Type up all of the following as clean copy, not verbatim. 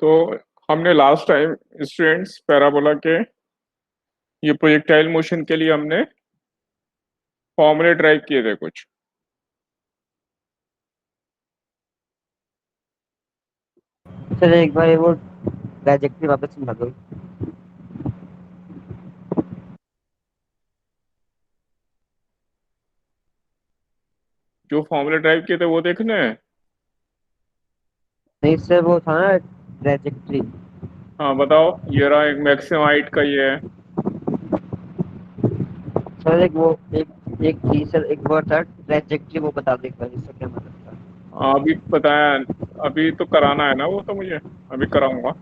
तो हमने last time students parabola के ये प्रोजेक्टाइल मोशन के लिए हमने फॉर्मूले ड्राइव किए थे कुछ। सर एक बार वो ट्रैजेक्टरी वापस समझा दो। जो फॉर्मूले ड्राइव किए थे वो देखने हैं। नहीं सर वो था ना ट्रैजेक्टरी। हाँ बताओ, ये रहा एक मैक्सिमम हाइट का ये है। सर एक वो एक एक थी सर, एक वर्ड था ट्रैजेक्टरी, वो बता दो एक बार इसका क्या मतलब था। अभी बताया, अभी तो कराना है ना वो तो मुझे, अभी कराऊंगा।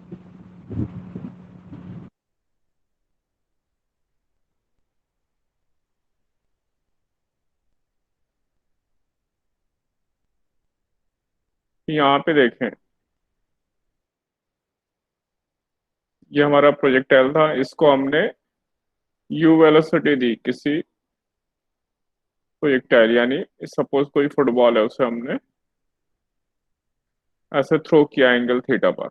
यहाँ पे देखें, ये हमारा प्रोजेक्टाइल था, इसको हमने यू वेलोसिटी दी किसी प्रोजेक्टाइल, यानी सपोज कोई फुटबॉल है उसे हमने ऐसे थ्रो किया एंगल थीटा पर।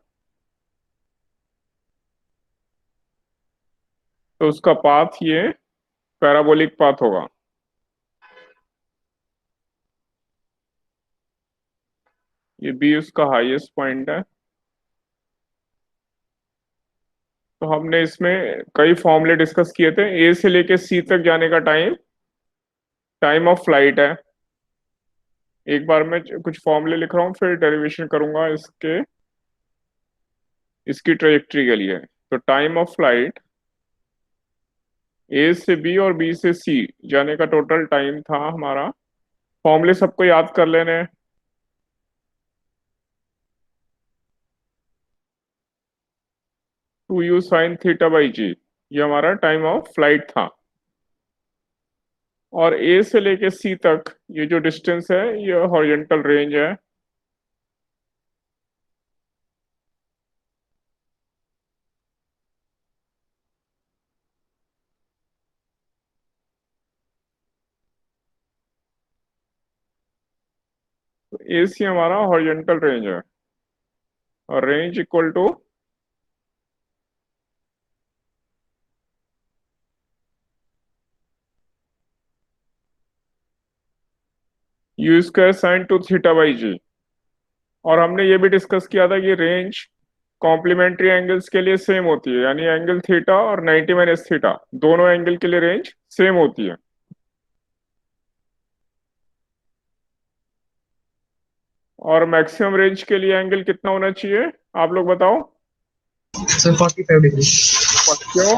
तो उसका पाथ ये पैराबोलिक पाथ होगा। ये बी उसका हाईएस्ट पॉइंट है। तो हमने इसमें कई फॉर्मूले डिस्कस किए थे। ए से लेके सी तक जाने का टाइम टाइम ऑफ फ्लाइट है। एक बार मैं कुछ फॉर्मूले लिख रहा हूँ, फिर डेरिवेशन करूंगा इसके, इसकी ट्रेजेक्ट्री के लिए। तो टाइम ऑफ फ्लाइट ए से बी और बी से सी जाने का टोटल टाइम था हमारा। फॉर्मूले सबको याद कर लेने हैं। Two u sine theta by g, ये हमारा टाइम ऑफ फ्लाइट था। और ए से लेके सी तक ये जो डिस्टेंस है ये हॉरिजॉन्टल रेंज है। तो ए सी हमारा हॉरिजॉन्टल रेंज है, और range equal to u square sine two theta by g. और हमने ये भी डिस्कस किया था कि रेंज कॉम्प्लीमेंट्री एंगल्स के लिए सेम होती है, यानी एंगल थीटा और 90 माइनस थीटा दोनों एंगल के लिए रेंज सेम होती है। और मैक्सिमम रेंज के लिए एंगल कितना होना चाहिए, आप लोग बताओ। Sir 45 degree. क्यों?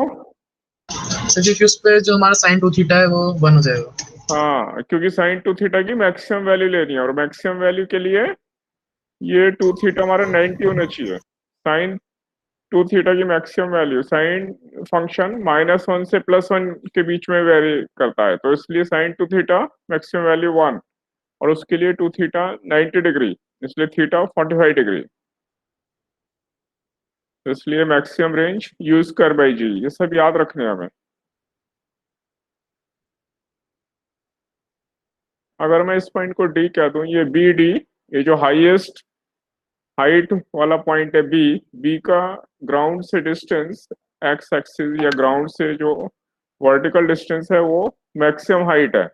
सर क्योंकि उस पे जो हमारा साइन टू थीटा है वो 1 हो जाएगा। हाँ, क्योंकि साइन टू थीटा की मैक्सिमम वैल्यू लेनी है, और मैक्सिमम वैल्यू के लिए ये टू थीटा हमारा 90 होना चाहिए। साइन टू थीटा की मैक्सिमम वैल्यू, साइन फंक्शन -1 से +1 के बीच में वेरी करता है, तो इसलिए sign two theta maximum value 1, और उसके लिए टू थीटा 90 डिग्री, इसलिए थीटा 45 डिग्री। तो इसलिए मैक्सिमम रेंज यूज कर बाई जी, ये सब याद रखने हैं हमें। अगर मैं इस पॉइंट को डी कह दूं, ये बी डी, ये जो हाईएस्ट हाइट वाला पॉइंट है बी, बी का ग्राउंड से डिस्टेंस एक्स एक्सिस या ग्राउंड से जो वर्टिकल डिस्टेंस है वो मैक्सिमम हाइट है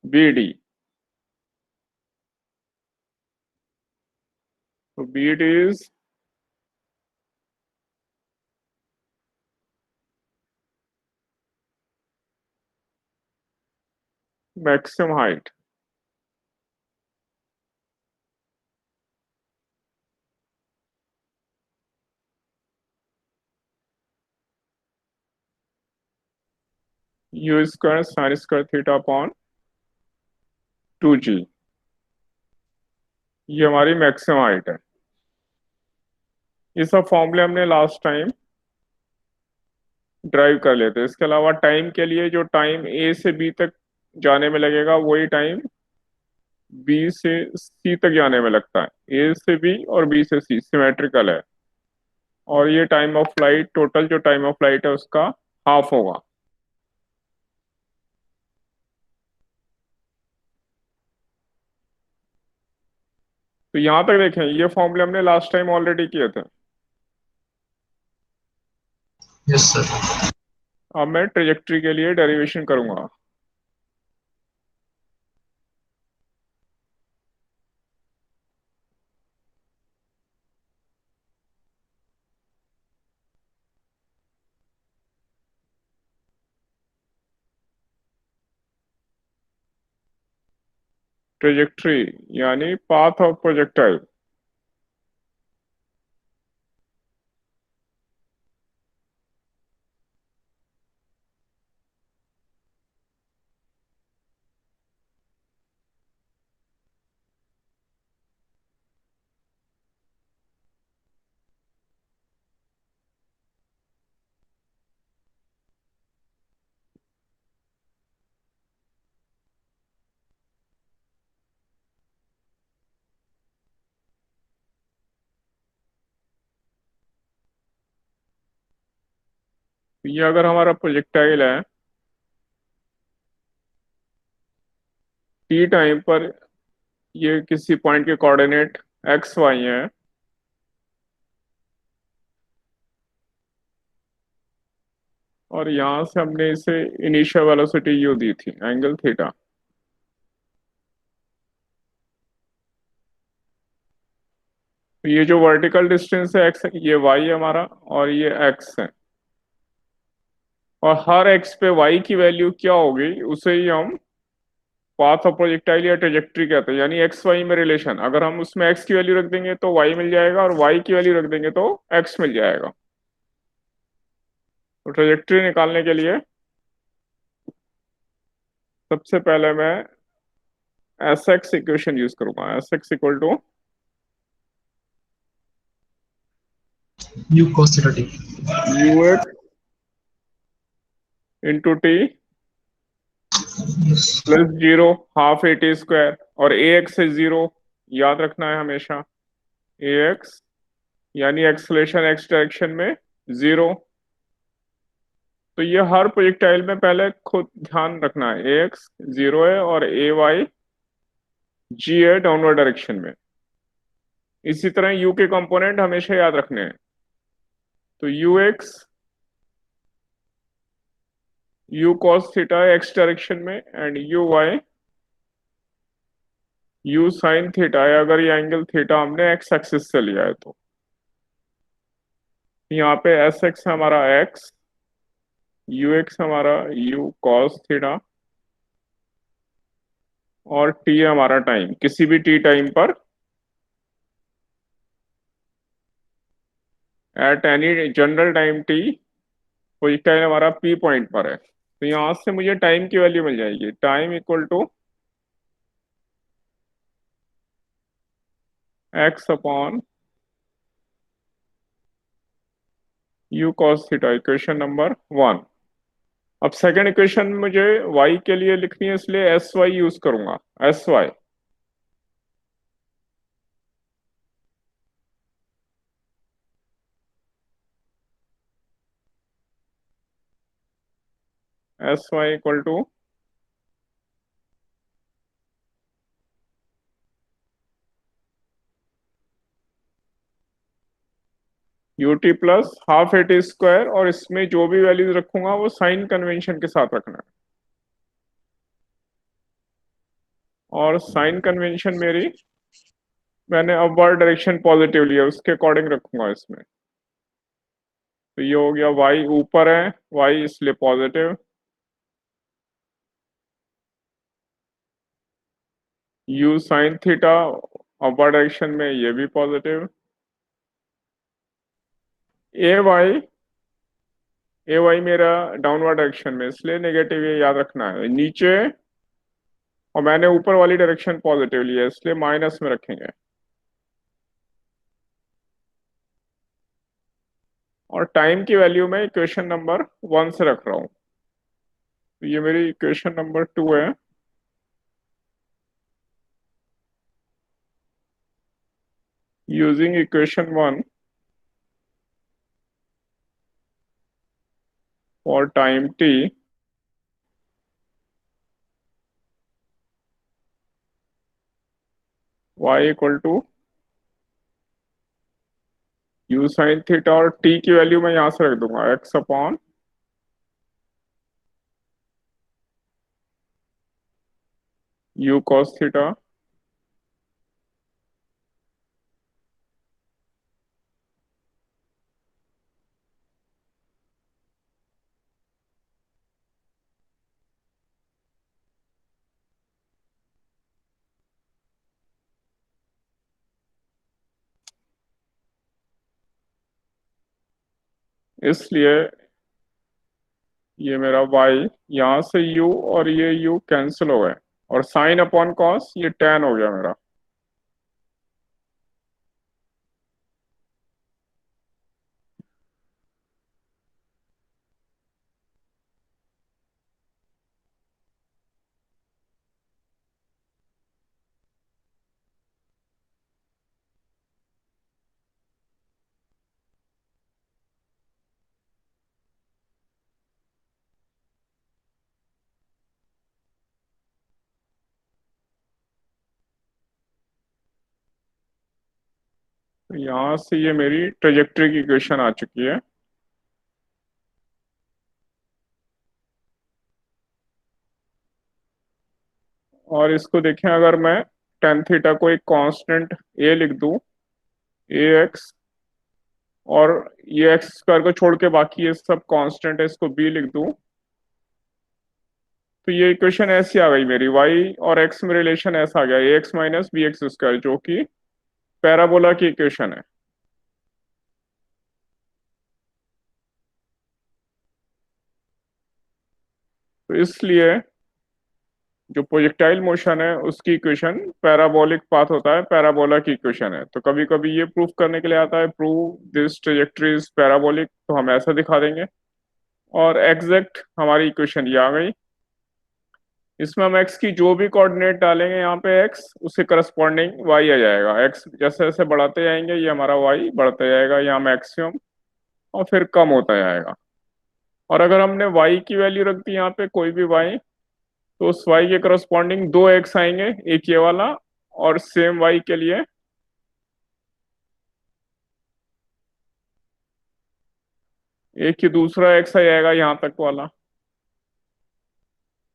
बी डी। तो B D is maximum height. U square sine square theta upon 2g, ये हमारी मैक्सिमम हाइट है। ये सब फॉर्मूले हमने लास्ट टाइम ड्राइव कर लेते हैं। इसके अलावा टाइम के लिए जो टाइम ए से बी तक जाने में लगेगा वही टाइम बी से सी तक जाने में लगता है। ए से बी और बी से सी सिमेट्रिकल है, और ये टाइम ऑफ फ्लाइट, टोटल जो टाइम ऑफ फ्लाइट है उसका हाफ होगा। तो यहाँ तक देखें, ये फॉर्मूले हमने लास्ट टाइम ऑलरेडी किए थे। Yes sir. अब मैं ट्रेजेक्ट्री के लिए डेरिवेशन करूंगा। ट्रेजेक्ट्री यानी पाथ ऑफ प्रोजेक्टाइल। ये अगर हमारा प्रोजेक्टाइल है, टी टाइम पर ये किसी पॉइंट के कोऑर्डिनेट एक्स वाई है, और यहां से हमने इसे इनिशियल वेलोसिटी यू दी थी, एंगल थीटा। तो ये जो वर्टिकल डिस्टेंस है एक्स, ये वाई है हमारा, और ये एक्स है। और हर एक्स पे वाई की वैल्यू क्या होगी उसे ही हम पाथ ऑफ प्रोजेक्टाइल या ट्रेजेक्ट्री कहते हैं। यानी एक्स वाई में रिलेशन, अगर हम उसमें एक्स की वैल्यू रख देंगे तो वाई मिल जाएगा, और वाई की वैल्यू रख देंगे तो एक्स मिल जाएगा। तो ट्रेजेक्ट्री निकालने के लिए सबसे पहले मैं एस एक्स इक्वेशन यूज करूंगा। S X equal to u cos theta T. U X into T yes. Plus zero half A T square, और ए एक्स से जीरो याद रखना है हमेशा। ए एक्स यानी एक्सलेशन एक्स डायरेक्शन में zero. तो ये हर प्रोजेक्टाइल में पहले खुद ध्यान रखना है, ए एक्स जीरो है और ए वाई जी है डाउनवर्ड डायरेक्शन में। इसी तरह यू के कंपोनेंट हमेशा याद रखने हैं। तो u x u cos theta x direction में, and u y u sine theta है अगर ये एंगल थीटा हमने एक्स एक्सिस से लिया है तो। यहाँ पे एस एक्स हमारा एक्स, यू एक्स हमारा यू कॉस थीटा, और टी हमारा टाइम, किसी भी टी टाइम पर at any general time T projectile हमारा पी पॉइंट पर है। तो यहाँ से मुझे टाइम की वैल्यू मिल जाएगी, time equal to X upon u cos theta, equation number 1। अब सेकेंड इक्वेशन मुझे y के लिए लिखनी है, इसलिए एस वाई यूज करूंगा। S Y S Y equal to u T plus half A T square, और इसमें जो भी वैल्यूज रखूंगा वो साइन कन्वेंशन के साथ रखना है। और साइन कन्वेंशन मेरी, मैंने अपवर्ड डायरेक्शन पॉजिटिव लिया, उसके अकॉर्डिंग रखूंगा इसमें। तो ये हो गया y ऊपर है, y इसलिए positive, u sine theta upward direction में ये भी पॉजिटिव, ए वाई मेरा डाउनवर्ड डायरेक्शन में इसलिए नेगेटिव, ये याद रखना है नीचे। और मैंने ऊपर वाली डायरेक्शन पॉजिटिव ली है इसलिए माइनस में रखेंगे। और टाइम की वैल्यू में इक्वेशन नंबर 1 से रख रहा हूँ। तो ये मेरी इक्वेशन नंबर 2 है। Using equation 1 for time t, y equal to u sine theta और t की वैल्यू मैं यहाँ से रख दूंगा x upon u cos theta इसलिए ये मेरा y यहाँ से u और ये u कैंसिल हो गए और साइन अपॉन कॉस ये tan हो गया मेरा। तो यहाँ से ये मेरी ट्रेजेक्टरी की इक्वेशन आ चुकी है। और इसको देखें, अगर मैं टेन थीटा को एक कांस्टेंट a लिख दूं, ax, और ये एक्स स्क्वायर को छोड़ के बाकी ये सब कांस्टेंट है, इसको b लिख दूं, तो ये इक्वेशन ऐसी आ गई मेरी, y और x में रिलेशन ऐसा आ गया ax minus B X square, जो कि पैराबोला की इक्वेशन है। तो इसलिए जो प्रोजेक्टाइल मोशन है उसकी इक्वेशन पैराबोलिक पाथ होता है, पैराबोला की इक्वेशन है। तो कभी कभी ये प्रूफ करने के लिए आता है, prove this trajectory is parabolic, तो हम ऐसा दिखा देंगे। और एग्जैक्ट हमारी इक्वेशन ये आ गई। इसमें हम x की जो भी कोऑर्डिनेट डालेंगे यहाँ पे x, उसके करस्पॉन्डिंग y आ जाएगा। x जैसे जैसे बढ़ाते जाएंगे ये हमारा y बढ़ता जाएगा, यहाँ मैक्सिमम, और फिर कम होता जाएगा। और अगर हमने y की वैल्यू रख दी यहाँ पे कोई भी y, तो उस y के करस्पॉन्डिंग दो x आएंगे, एक ये वाला और सेम y के लिए एक ही दूसरा x आ जाएगा यहाँ तक वाला।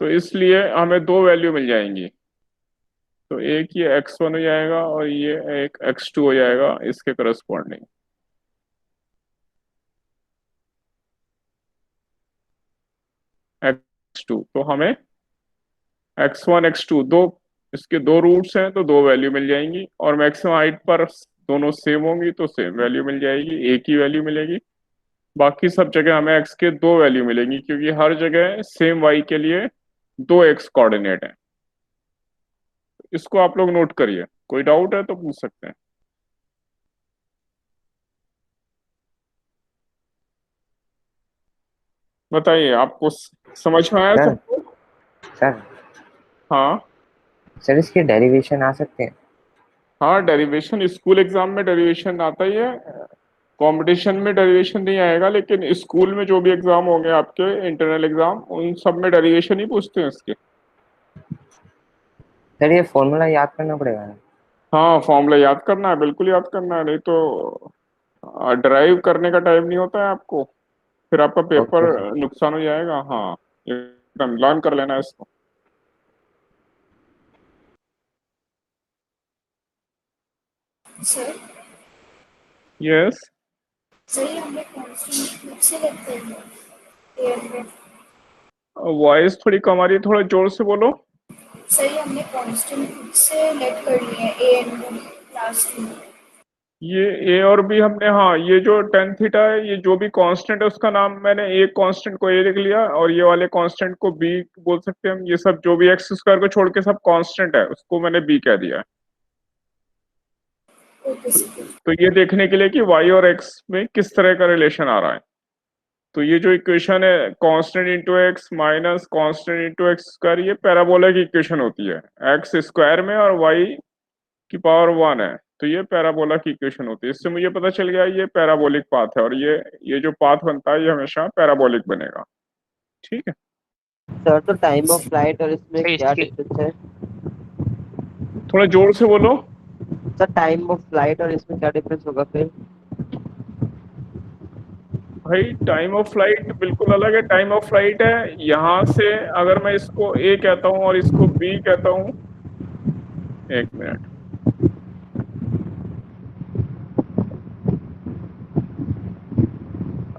तो इसलिए हमें दो वैल्यू मिल जाएंगी। तो एक ये x1 हो जाएगा और ये एक x2 हो जाएगा इसके करस्पॉन्डिंग। x2, तो हमें x1 x2 दो, इसके दो रूट्स हैं तो दो वैल्यू मिल जाएंगी, और मैक्सिमम हाइट पर दोनों सेम होंगी तो सेम वैल्यू मिल जाएगी, एक ही वैल्यू मिलेगी। बाकी सब जगह हमें x के दो वैल्यू मिलेंगी, क्योंकि हर जगह सेम y के लिए दो x कोऑर्डिनेट है। इसको आप लोग नोट करिए, कोई डाउट है तो पूछ सकते हैं। बताइए, आपको समझ में आया सर सबको? सर हाँ सर इसके डेरिवेशन आ सकते हैं? हाँ, डेरिवेशन स्कूल एग्जाम में डेरिवेशन आता ही है, कंपटीशन में डेरिवेशन नहीं आएगा, लेकिन स्कूल में जो भी एग्जाम होंगे आपके इंटरनल एग्जाम, उन सब में डेरिवेशन ही पूछते हैं इसके। सर ये फॉर्मूला याद करना पड़ेगा ना? हाँ, फॉर्मूला याद करना है, बिल्कुल याद करना है, नहीं तो ड्राइव करने का टाइम नहीं होता है आपको, फिर आपका पेपर ओके सर। नुकसान हो जाएगा। हाँ, एकदम लर्न कर लेना है इसको। सर यस, सही हमने कांस्टेंट खुद से रखते हैं एयर में। वॉइस थोड़ी कम आ रही है, थोड़ा जोर से बोलो। सही हमने कांस्टेंट खुद से लेट कर लिए हैं ए एन लास्ट में। ये ए और बी हमने, हाँ, ये जो टेन थीटा है, ये जो भी कांस्टेंट है उसका नाम मैंने एक कांस्टेंट को ए लिख लिया और ये वाले कांस्टेंट को बी बोल सकते हैं हम। ये सब जो भी एक्स स्क्वायर को छोड़ के सब कांस्टेंट है, उसको मैंने बी कह दिया है। Okay sir. तो ये देखने के लिए कि वाई और एक्स में किस तरह का रिलेशन आ रहा है। तो ये जो इक्वेशन है constant into x minus constant into x square, ये पैराबोला की इक्वेशन होती है। एक्स स्क्वायर में और वाई की पावर 1 है, तो ये पैराबोला की इक्वेशन होती है। इससे मुझे पता चल गया ये पैराबोलिक पाथ है, और ये जो पाथ बनता है ये हमेशा पैराबोलिक बनेगा। ठीक है, सर तो टाइम ऑफ फ्लाइट और इसमें सर, क्या इसकी- डिफरेंस है? थोड़ा जोर से बोलो। सर टाइम ऑफ फ्लाइट और इसमें क्या डिफरेंस होगा फिर? भाई टाइम ऑफ फ्लाइट बिल्कुल अलग है। टाइम ऑफ फ्लाइट है यहाँ से, अगर मैं इसको ए कहता हूँ और इसको बी कहता हूँ, एक मिनट,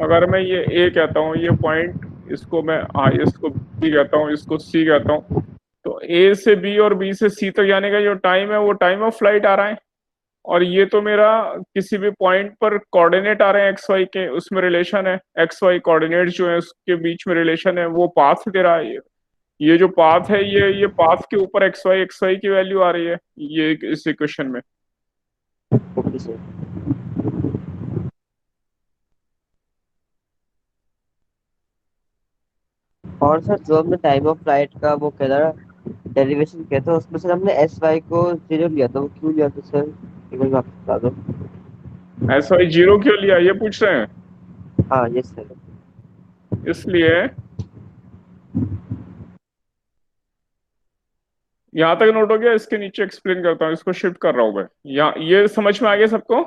अगर मैं ये ए कहता हूँ, ये पॉइंट, इसको मैं इसको बी कहता हूँ, इसको सी कहता हूँ, तो ए से बी और बी से सी तक जाने का जो टाइम है वो टाइम ऑफ फ्लाइट आ रहा है। और ये तो मेरा किसी भी पॉइंट पर कोऑर्डिनेट आ रहे हैं एक्स वाई के, उसमें रिलेशन है, एक्स वाई कोऑर्डिनेट जो है उसके बीच में रिलेशन है, वो पाथ दे रहा है। ये जो पाथ है, ये पाथ के ऊपर एक्स वाई की वैल्यू आ रही है ये इस इक्वेशन में। Okay sir. और सर जो हमने टाइम ऑफ फ्लाइट का वो कह रहा डेरिवेशन किया था, उसमें सर हमने एस वाई को 0 लिया था, वो क्यों लिया था सर, एक बार आप बता दो। एस वाई जीरो क्यों लिया ये पूछ रहे हैं? हाँ यस सर। इसलिए यहाँ तक नोट हो गया, इसके नीचे एक्सप्लेन करता हूँ, इसको शिफ्ट कर रहा हूँ मैं। यहाँ ये समझ में आ गया सबको?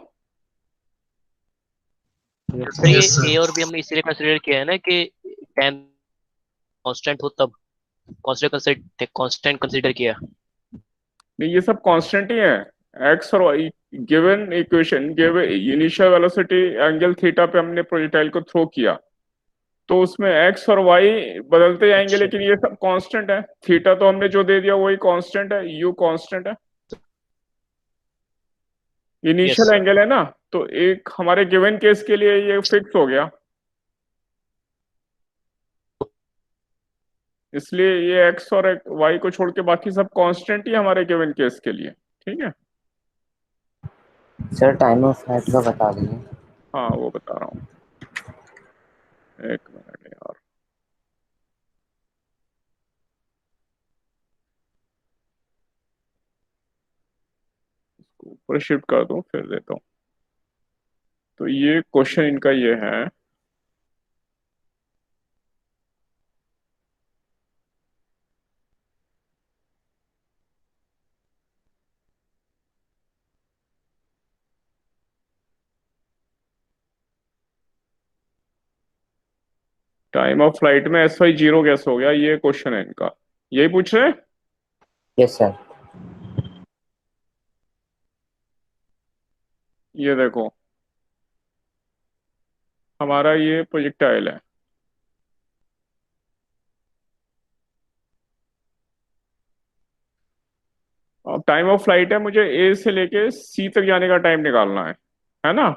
सर ये यस ए सर। और बी हमने इसीलिए कंसिडर किया है ना कि टाइम कांस्टेंट हो, तब कांस्टेंट कंसिडर किया। नहीं, ये सब कांस्टेंट ही है। एक्स और Y given equation, given initial velocity angle theta पे हमने प्रोजेक्टाइल को थ्रो किया, तो उसमें एक्स और वाई बदलते जाएंगे, अच्छा। लेकिन ये सब कांस्टेंट है। थीटा तो हमने जो दे दिया वही कांस्टेंट है, यू कांस्टेंट है, यस। इनिशियल एंगल है ना। तो एक हमारे गिवन केस के लिए ये फिक्स हो गया, इसलिए ये एक्स और वाई को छोड़ के बाकी सब कांस्टेंट ही हमारे गिवन केस के लिए। ठीक है, सर टाइम ऑफ फ्लाइट का बता दीजिए। हाँ वो बता रहा हूँ, एक मिनट यार, इसको ऊपर शिफ्ट कर दूं फिर देता हूँ। तो ये क्वेश्चन इनका ये है, टाइम ऑफ फ्लाइट में एस वाई जीरो कैसे हो गया, ये क्वेश्चन है इनका, यही पूछ रहे हैं। Yes sir. ये देखो, हमारा ये प्रोजेक्टाइल है, अब टाइम ऑफ फ्लाइट है, मुझे ए से लेके सी तक जाने का टाइम निकालना है ना।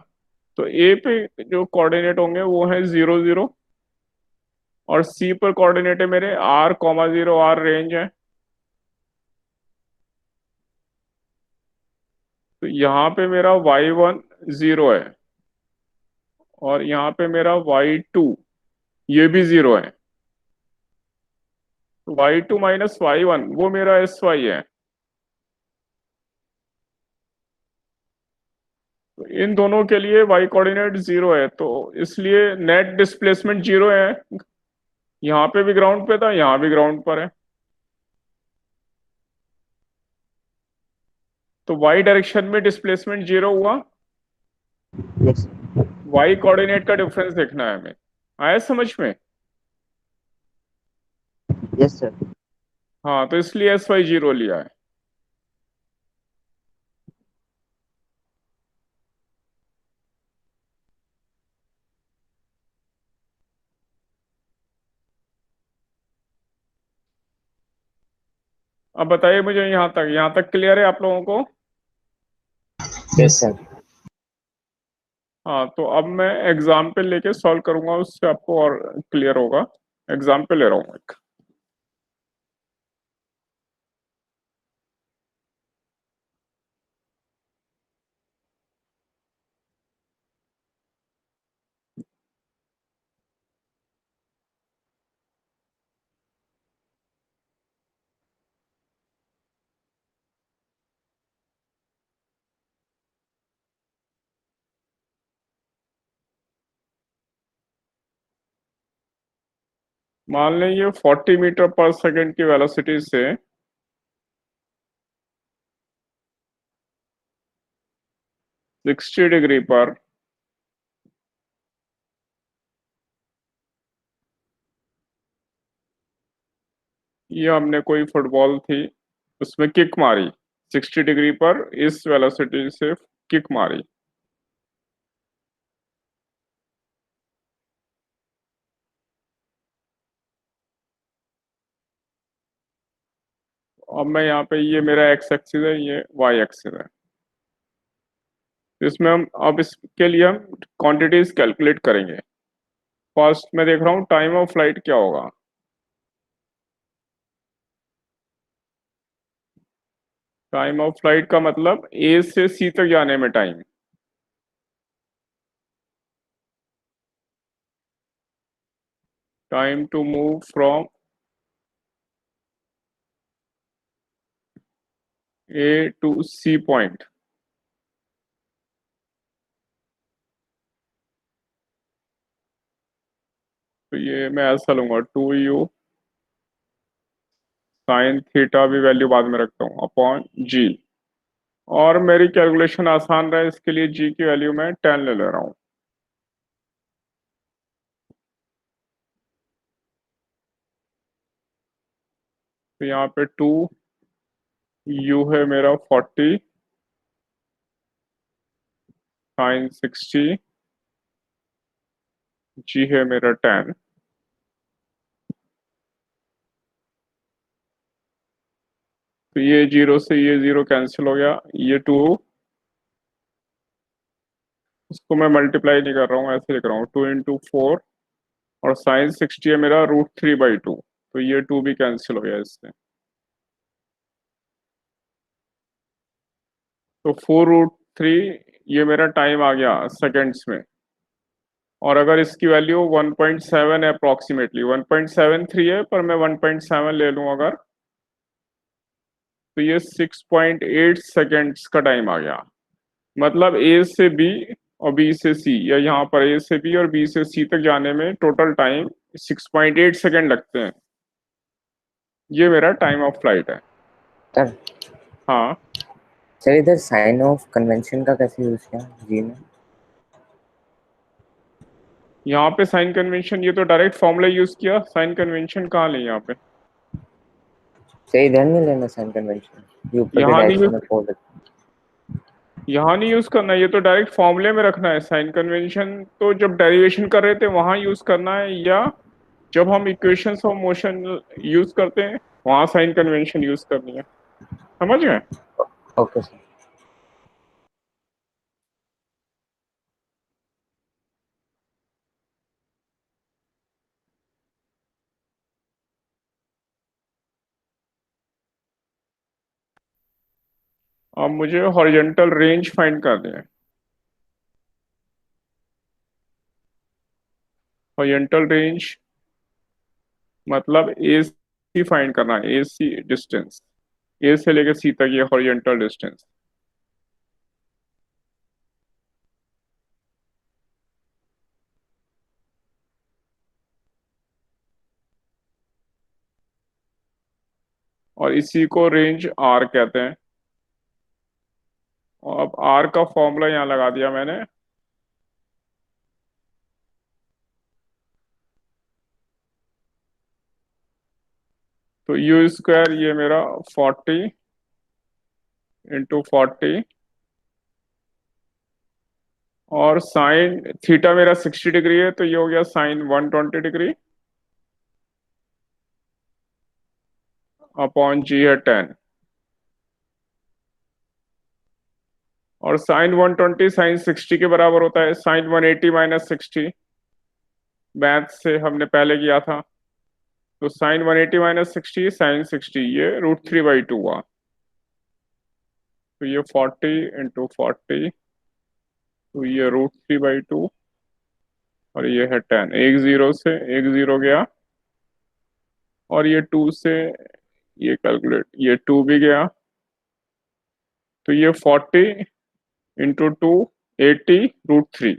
तो ए पे जो कोऑर्डिनेट होंगे वो है 0 0, और सी पर कोऑर्डिनेट है मेरे r, 0, r रेंज है। तो यहाँ पे मेरा y1 0 है, और यहाँ पे मेरा y2 ये भी 0 है। तो y2 माइनस y1 वो मेरा एस वाई है। तो इन दोनों के लिए y कोऑर्डिनेट 0 है, तो इसलिए नेट डिस्प्लेसमेंट 0 है। यहाँ पे भी ग्राउंड पे था, यहाँ भी ग्राउंड पर है, तो y डायरेक्शन में डिस्प्लेसमेंट 0 हुआ। यस y कोऑर्डिनेट का डिफरेंस देखना है हमें, आया समझ में? Yes sir. हाँ, तो इसलिए एस वाई जीरो लिया है। अब बताइए मुझे, यहाँ तक क्लियर है आप लोगों को? Yes sir. हाँ, तो अब मैं एग्जाम्पल लेके सॉल्व करूंगा, उससे आपको और क्लियर होगा। एग्जाम्पल ले रहा हूँ एक, मान लें ये 40 मीटर पर सेकंड की वेलोसिटी से 60 डिग्री पर ये हमने कोई फुटबॉल थी, उसमें किक मारी 60 डिग्री पर, इस वेलोसिटी से किक मारी। अब मैं यहाँ पे, ये मेरा एक्स एक्सिस है, ये वाई एक्सिस है। इसमें हम अब इसके लिए हम क्वांटिटीज कैलकुलेट करेंगे। फर्स्ट मैं देख रहा हूँ टाइम ऑफ फ्लाइट क्या होगा। टाइम ऑफ फ्लाइट का मतलब ए से सी तक जाने में time. Time to move from A to C point. तो ये मैं ऐसा लूंगा 2u साइन थीटा, भी वैल्यू बाद में रखता हूँ, अपॉन जी। और मेरी कैलकुलेशन आसान रहे इसके लिए जी की वैल्यू मैं 10 ले रहा हूँ। तो यहाँ पे 2u है मेरा 40 साइन 60, जी है मेरा 10। तो ये जीरो से ये जीरो कैंसिल हो गया, ये 2, इसको मैं मल्टीप्लाई नहीं कर रहा हूँ, ऐसे लिख रहा हूँ 2 × 4, और साइन 60 है मेरा √3/2, तो ये 2 भी कैंसिल हो गया इससे। तो 4√3 ये मेरा टाइम आ गया सेकेंड्स में। और अगर इसकी वैल्यू 1.7 है, अप्रोक्सीमेटली 1.73 है, पर मैं 1.7 ले लूँ अगर, तो ये 6.8 सेकेंड्स का टाइम आ गया। मतलब ए से बी और बी से सी, या यहाँ पर ए से बी और बी से सी तक जाने में टोटल टाइम 6.8 सेकेंड लगते हैं। ये मेरा टाइम ऑफ फ्लाइट है। सर हाँ, सर इधर साइन ऑफ कन्वेंशन का कैसे यूज किया जी में? यहाँ पे साइन कन्वेंशन, ये तो डायरेक्ट फॉर्मूला यूज किया, साइन कन्वेंशन कहाँ ले यहाँ पे? सर इधर नहीं लेना साइन कन्वेंशन, ये ऊपर के यहाँ नहीं डायरेक्शन में फोल्ड। यहाँ नहीं यूज करना, ये तो डायरेक्ट फॉर्मूले में रखना है। साइन कन्वेंशन तो जब डेरिवेशन कर रहे थे वहां यूज करना है, या जब हम इक्वेशंस ऑफ मोशन यूज करते हैं वहां साइन कन्वेंशन यूज करनी है। समझ गए? Okay sir. अब मुझे हॉरिजॉन्टल रेंज फाइंड करनी है। हॉरिजॉन्टल रेंज मतलब ए सी फाइंड करना है, ए सी डिस्टेंस, ए से लेकर सी तक ये हॉरिजॉन्टल डिस्टेंस। और इसी को रेंज आर कहते हैं। और अब आर का फॉर्मूला यहाँ लगा दिया मैंने। तो यू स्क्वायर ये मेरा 40 × 40, और साइन थीटा मेरा 60 डिग्री है, तो ये हो गया साइन 120 डिग्री, अपॉन जी है 10। और साइन 120 साइन 60 के बराबर होता है, साइन 180 माइनस 60, मैथ से हमने पहले किया था। तो साइन 180 माइनस 60 साइन 60, ये √3/2 हुआ। तो ये 40 × 40, तो ये √3/2, और ये है 10। एक जीरो से एक जीरो गया, और ये 2 से ये कैलकुलेट, ये 2 भी गया। तो ये 40 × 2 80 √3।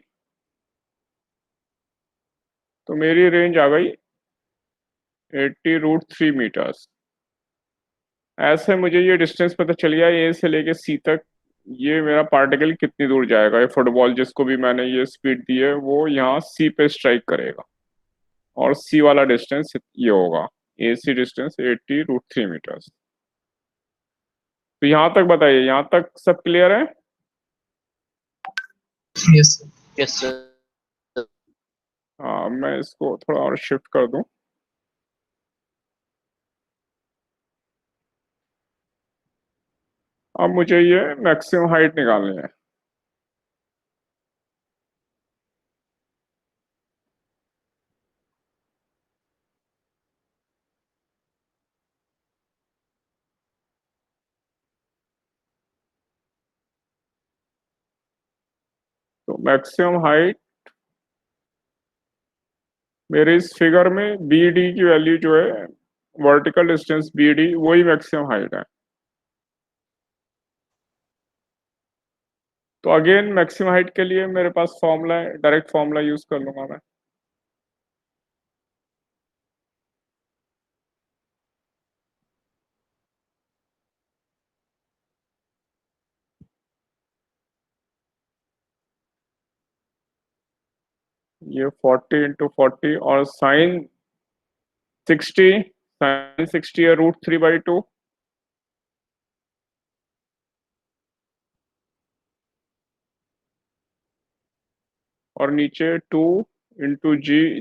तो मेरी रेंज आ गई 80 √3 मीटर्स। ऐसे मुझे ये डिस्टेंस पता चल गया ए से लेके सी तक, ये मेरा पार्टिकल कितनी दूर जाएगा। ये फुटबॉल जिसको भी मैंने ये स्पीड दी है वो यहाँ सी पे स्ट्राइक करेगा, और सी वाला डिस्टेंस ये होगा। AC distance 80√3 meters. तो यहाँ तक बताइए, यहाँ तक सब क्लियर है? Yes sir. Yes sir. हाँ, मैं इसको थोड़ा और शिफ्ट कर दूं। अब मुझे ये मैक्सिमम हाइट निकालनी है। तो मैक्सिमम हाइट मेरे इस फिगर में बी डी की वैल्यू जो है, वर्टिकल डिस्टेंस बी डी, वही मैक्सिमम हाइट है। तो अगेन मैक्सिमम हाइट के लिए मेरे पास फॉर्मूला है, डायरेक्ट फॉर्मूला यूज कर लूंगा मैं। ये 40 × 40 और साइन 60 है √3/2। और नीचे 2 ×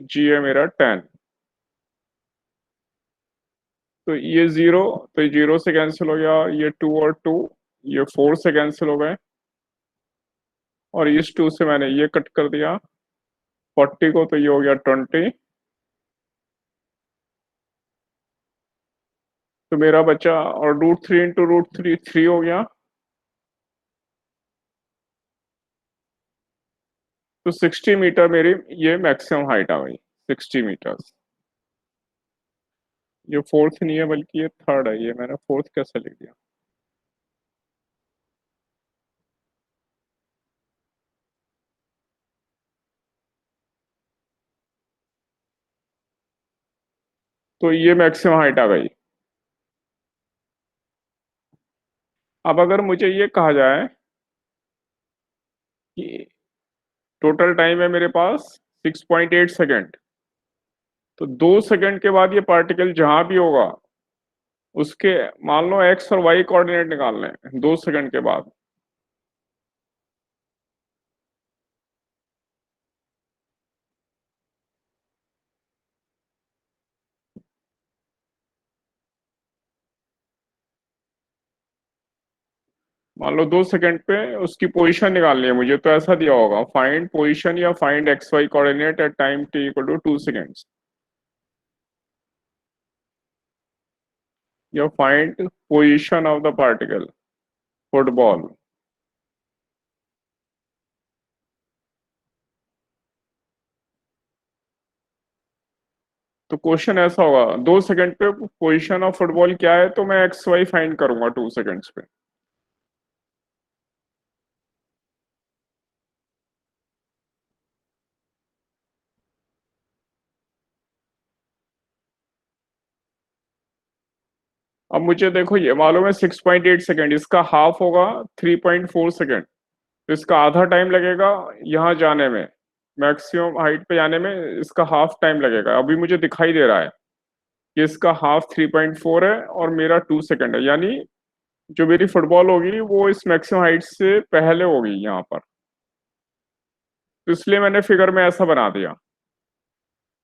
G है मेरा 10। तो ये 0, तो 0 से कैंसिल हो गया, ये 2 और 2, ये 4 से कैंसिल हो गए, और इस 2 से मैंने ये कट कर दिया 40 को, तो ये हो गया 20। तो मेरा बचा, और √3 × √3 3 हो गया। तो 60 मीटर मेरी ये मैक्सिमम हाइट आ गई, 60 मीटर्स। ये फोर्थ नहीं है बल्कि ये थर्ड है, ये मैंने फोर्थ कैसे लिख दिया? तो ये मैक्सिमम हाइट आ गई। अब अगर मुझे ये कहा जाए कि टोटल टाइम है मेरे पास 6.8 सेकेंड, तो 2 सेकेंड के बाद ये पार्टिकल जहां भी होगा उसके, मान लो एक्स और वाई कोऑर्डिनेट निकालने हैं 2 सेकेंड के बाद। मान लो 2 सेकेंड पे उसकी पोजीशन निकालनी है मुझे, तो ऐसा दिया होगा, फाइंड पोजीशन या find x y coordinate at time t = 2 seconds, या find position of the particle football. तो क्वेश्चन ऐसा होगा, 2 सेकेंड पे पोजीशन ऑफ फुटबॉल क्या है, तो मैं एक्स वाई फाइंड करूंगा 2 सेकेंड्स पे। अब मुझे देखो, ये मालूम है 6.8 सेकेंड, इसका हाफ होगा 3.4 सेकेंड, तो इसका आधा टाइम लगेगा यहाँ जाने में, मैक्सिमम हाइट पे जाने में इसका हाफ टाइम लगेगा। अभी मुझे दिखाई दे रहा है कि इसका हाफ 3.4 है और मेरा 2 सेकेंड है, यानी जो मेरी फुटबॉल होगी वो इस मैक्सिमम हाइट से पहले होगी यहाँ पर। तो इसलिए मैंने फिगर में ऐसा बना दिया।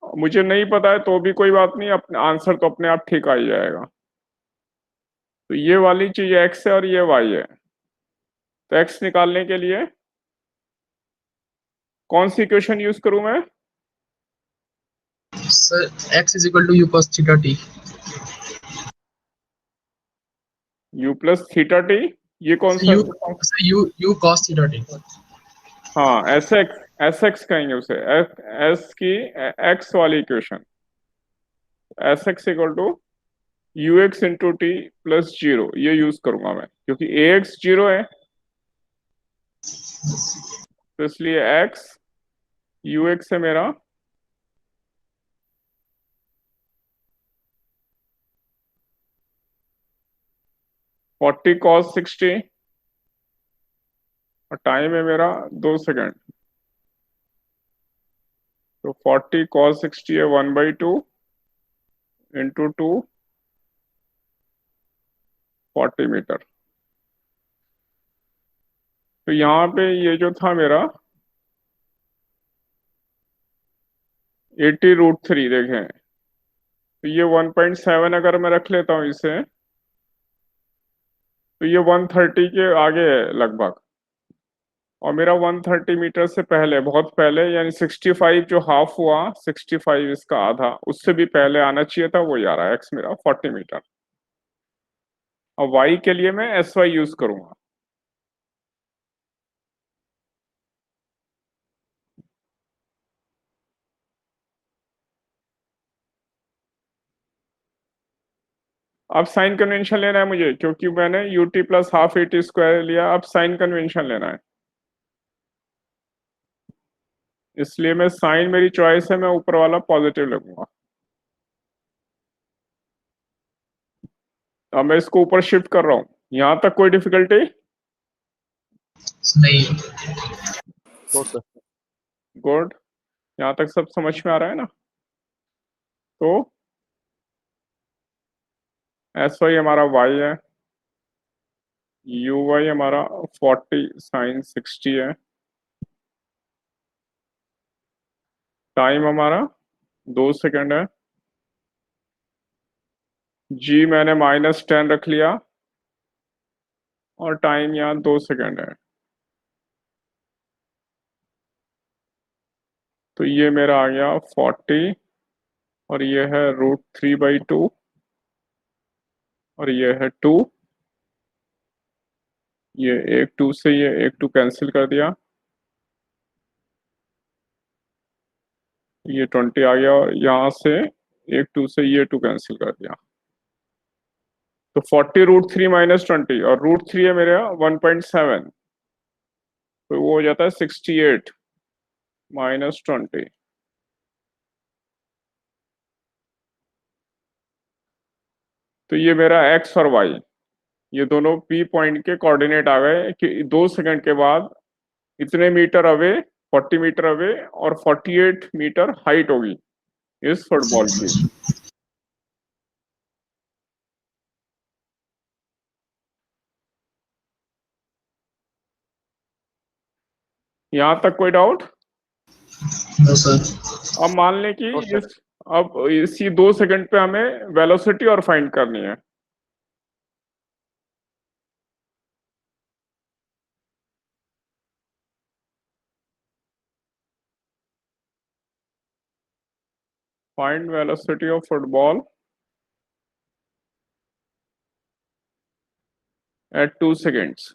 मुझे नहीं पता है तो भी कोई बात नहीं, अपने आंसर तो अपने आप ठीक आ ही जाएगा। तो ये वाली चीज एक्स है और ये वाई है। तो एक्स निकालने के लिए कौन सी इक्वेशन यूज करूं मैं? Sir x = u cos theta t। u+θt, ये कौन सा? u cos theta t। हाँ, एस एक्स कहेंगे उसे, एस की एक्स वाली इक्वेशन, S(x) = ux × t + 0, ये यूज करूंगा मैं, क्योंकि ax 0 है, तो इसलिए x ux है मेरा 40 cos 60, और टाइम है मेरा 2 सेकेंड, तो 40 cos 60 है 1/2, इंटू 2 40 मीटर। तो यहाँ पे ये जो था मेरा 80√3 देखें, तो ये 1.7 अगर मैं रख लेता हूँ इसे, तो ये 130 के आगे है लगभग, और मेरा 130 मीटर से पहले, बहुत पहले, यानी 65 जो हाफ हुआ, 65 इसका आधा, उससे भी पहले आना चाहिए था, वो आ रहा है एक्स मेरा 40 मीटर। और वाई के लिए मैं एस वाई यूज करूंगा। अब साइन कन्वेंशन लेना है मुझे, क्योंकि मैंने UT plus half eighty square लिया, अब साइन कन्वेंशन लेना है। इसलिए मैं साइन, मेरी चॉइस है, मैं ऊपर वाला पॉजिटिव लगूंगा। अब मैं इसको ऊपर शिफ्ट कर रहा हूँ। यहां तक कोई डिफिकल्टी? नहीं। No sir. गुड। यहाँ तक सब समझ में आ रहा है ना? तो एस वाई हमारा वाई है, यू वाई हमारा 40 साइन 60 है, टाइम हमारा 2 सेकंड है, जी मैंने -10 रख लिया, और टाइम यहाँ 2 सेकंड है। तो ये मेरा आ गया 40, और ये है √3/2, और ये है 2, ये एक 2 से ये एक 2 कैंसिल कर दिया, ये 20 आ गया, और यहाँ से एक 2 से ये 2 कैंसिल कर दिया। तो 40 √3 -20, और √3 है मेरा 1.7, तो वो हो जाता है 68 -20। तो ये मेरा एक्स और वाई, ये दोनों पी पॉइंट के कोऑर्डिनेट आ गए कि 2 सेकंड के बाद इतने मीटर अवे, 40 मीटर अवे, और 48 मीटर हाइट होगी इस फुटबॉल की। यहाँ तक कोई डाउट? No sir. अब मान लें कि नो सर। अब इसी 2 सेकंड पे हमें वेलोसिटी और फाइंड करनी है। Find velocity of football at 2 seconds.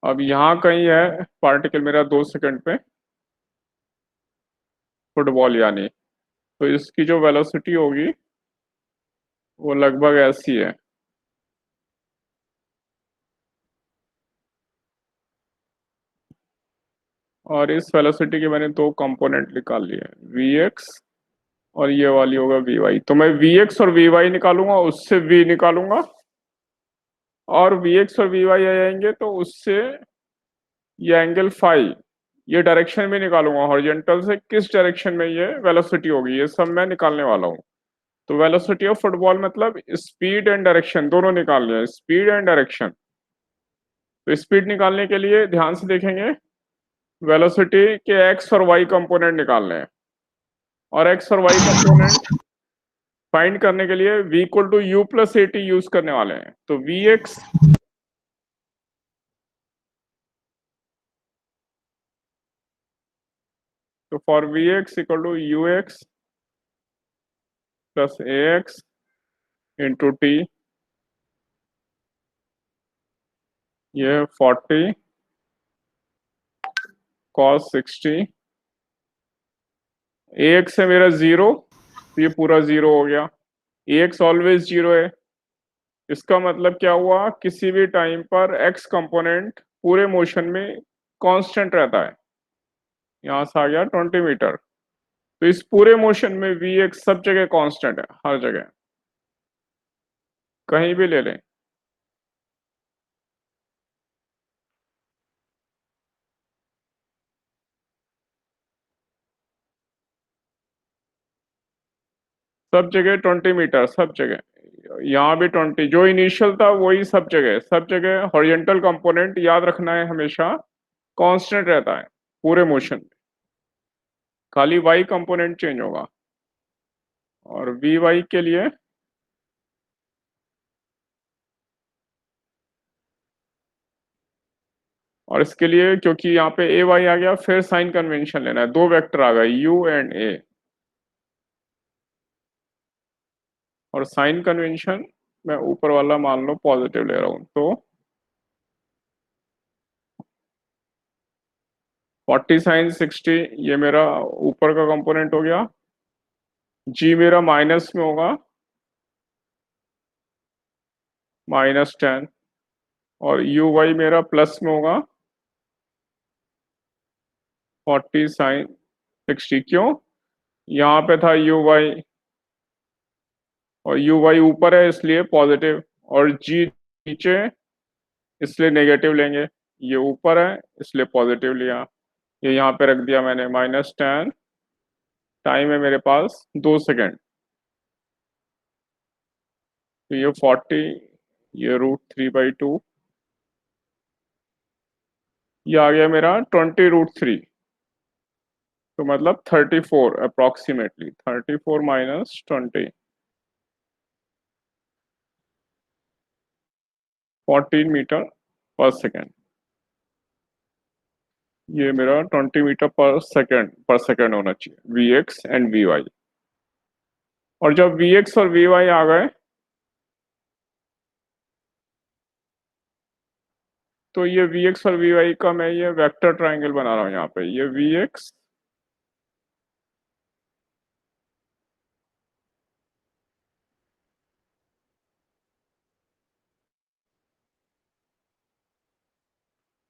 अब यहाँ कहीं है पार्टिकल मेरा 2 सेकंड पे, फुटबॉल यानी, तो इसकी जो वेलोसिटी होगी वो लगभग ऐसी है। और इस वेलोसिटी के मैंने दो कंपोनेंट निकाल लिए, वी एक्स, और ये वाली होगा वी वाई। तो मैं वी एक्स और वी वाई निकालूंगा, उससे वी निकालूंगा, और वी एक्स और वी वाई आ जाएंगे तो उससे ये एंगल फाई, ये डायरेक्शन में निकालूंगा, हॉरिजॉन्टल से किस डायरेक्शन में ये वेलोसिटी होगी, ये सब मैं निकालने वाला हूँ। तो वेलोसिटी ऑफ फुटबॉल मतलब स्पीड एंड डायरेक्शन दोनों निकालने हैं, स्पीड एंड डायरेक्शन। तो स्पीड निकालने के लिए ध्यान से देखेंगे, वेलोसिटी के एक्स और वाई कंपोनेंट निकालने हैं, और एक्स और वाई कंपोनेंट फाइंड करने के लिए v equal to u plus A T use करने वाले हैं। तो वी एक्स तो for V X equal to u X plus A X into T, ये 40 cos 60, ए एक्स है मेरा 0, तो ये पूरा 0 हो गया। ए एक्स ऑलवेज 0 है, इसका मतलब क्या हुआ, किसी भी टाइम पर एक्स कंपोनेंट पूरे मोशन में कांस्टेंट रहता है। यहाँ से आ गया 20 मीटर, तो इस पूरे मोशन में वी एक्स सब जगह कांस्टेंट है, हर जगह। कहीं भी ले लें। सब जगह 20 मीटर, सब जगह, यहाँ भी 20, जो इनिशियल था वही सब जगह, सब जगह हॉरिजॉन्टल कंपोनेंट याद रखना है हमेशा कांस्टेंट रहता है पूरे मोशन में, खाली वाई कंपोनेंट चेंज होगा। और वी वाई के लिए और इसके लिए क्योंकि यहाँ पे ए वाई आ गया, फिर साइन कन्वेंशन लेना है, दो वेक्टर आ गए यू एंड ए, और साइन कन्वेंशन मैं ऊपर वाला मान लो पॉजिटिव ले रहा हूं, तो 40 साइन 60 ये मेरा ऊपर का कंपोनेंट हो गया, जी मेरा माइनस में होगा -10, और यू वाई मेरा प्लस में होगा 40 साइन 60। क्यों? यहाँ पे था यू वाई, और यू वाई ऊपर है इसलिए पॉजिटिव, और जी नीचे इसलिए नेगेटिव लेंगे, ये ऊपर है इसलिए पॉजिटिव लिया, ये यहाँ पे रख दिया मैंने -10, टाइम है मेरे पास 2 सेकेंड, तो ये 40, ये √3/2, ये आ गया मेरा 20√3, तो मतलब 34 अप्रोक्सीमेटली, 34 - 20, 14 मीटर पर सेकेंड, ये मेरा 20 मीटर पर सेकेंड होना चाहिए, V X and V Y. और जब वी एक्स और वी वाई आ गए तो ये वी एक्स और वी वाई का मैं ये वेक्टर ट्राइंगल बना रहा हूँ, यहाँ पे ये वी एक्स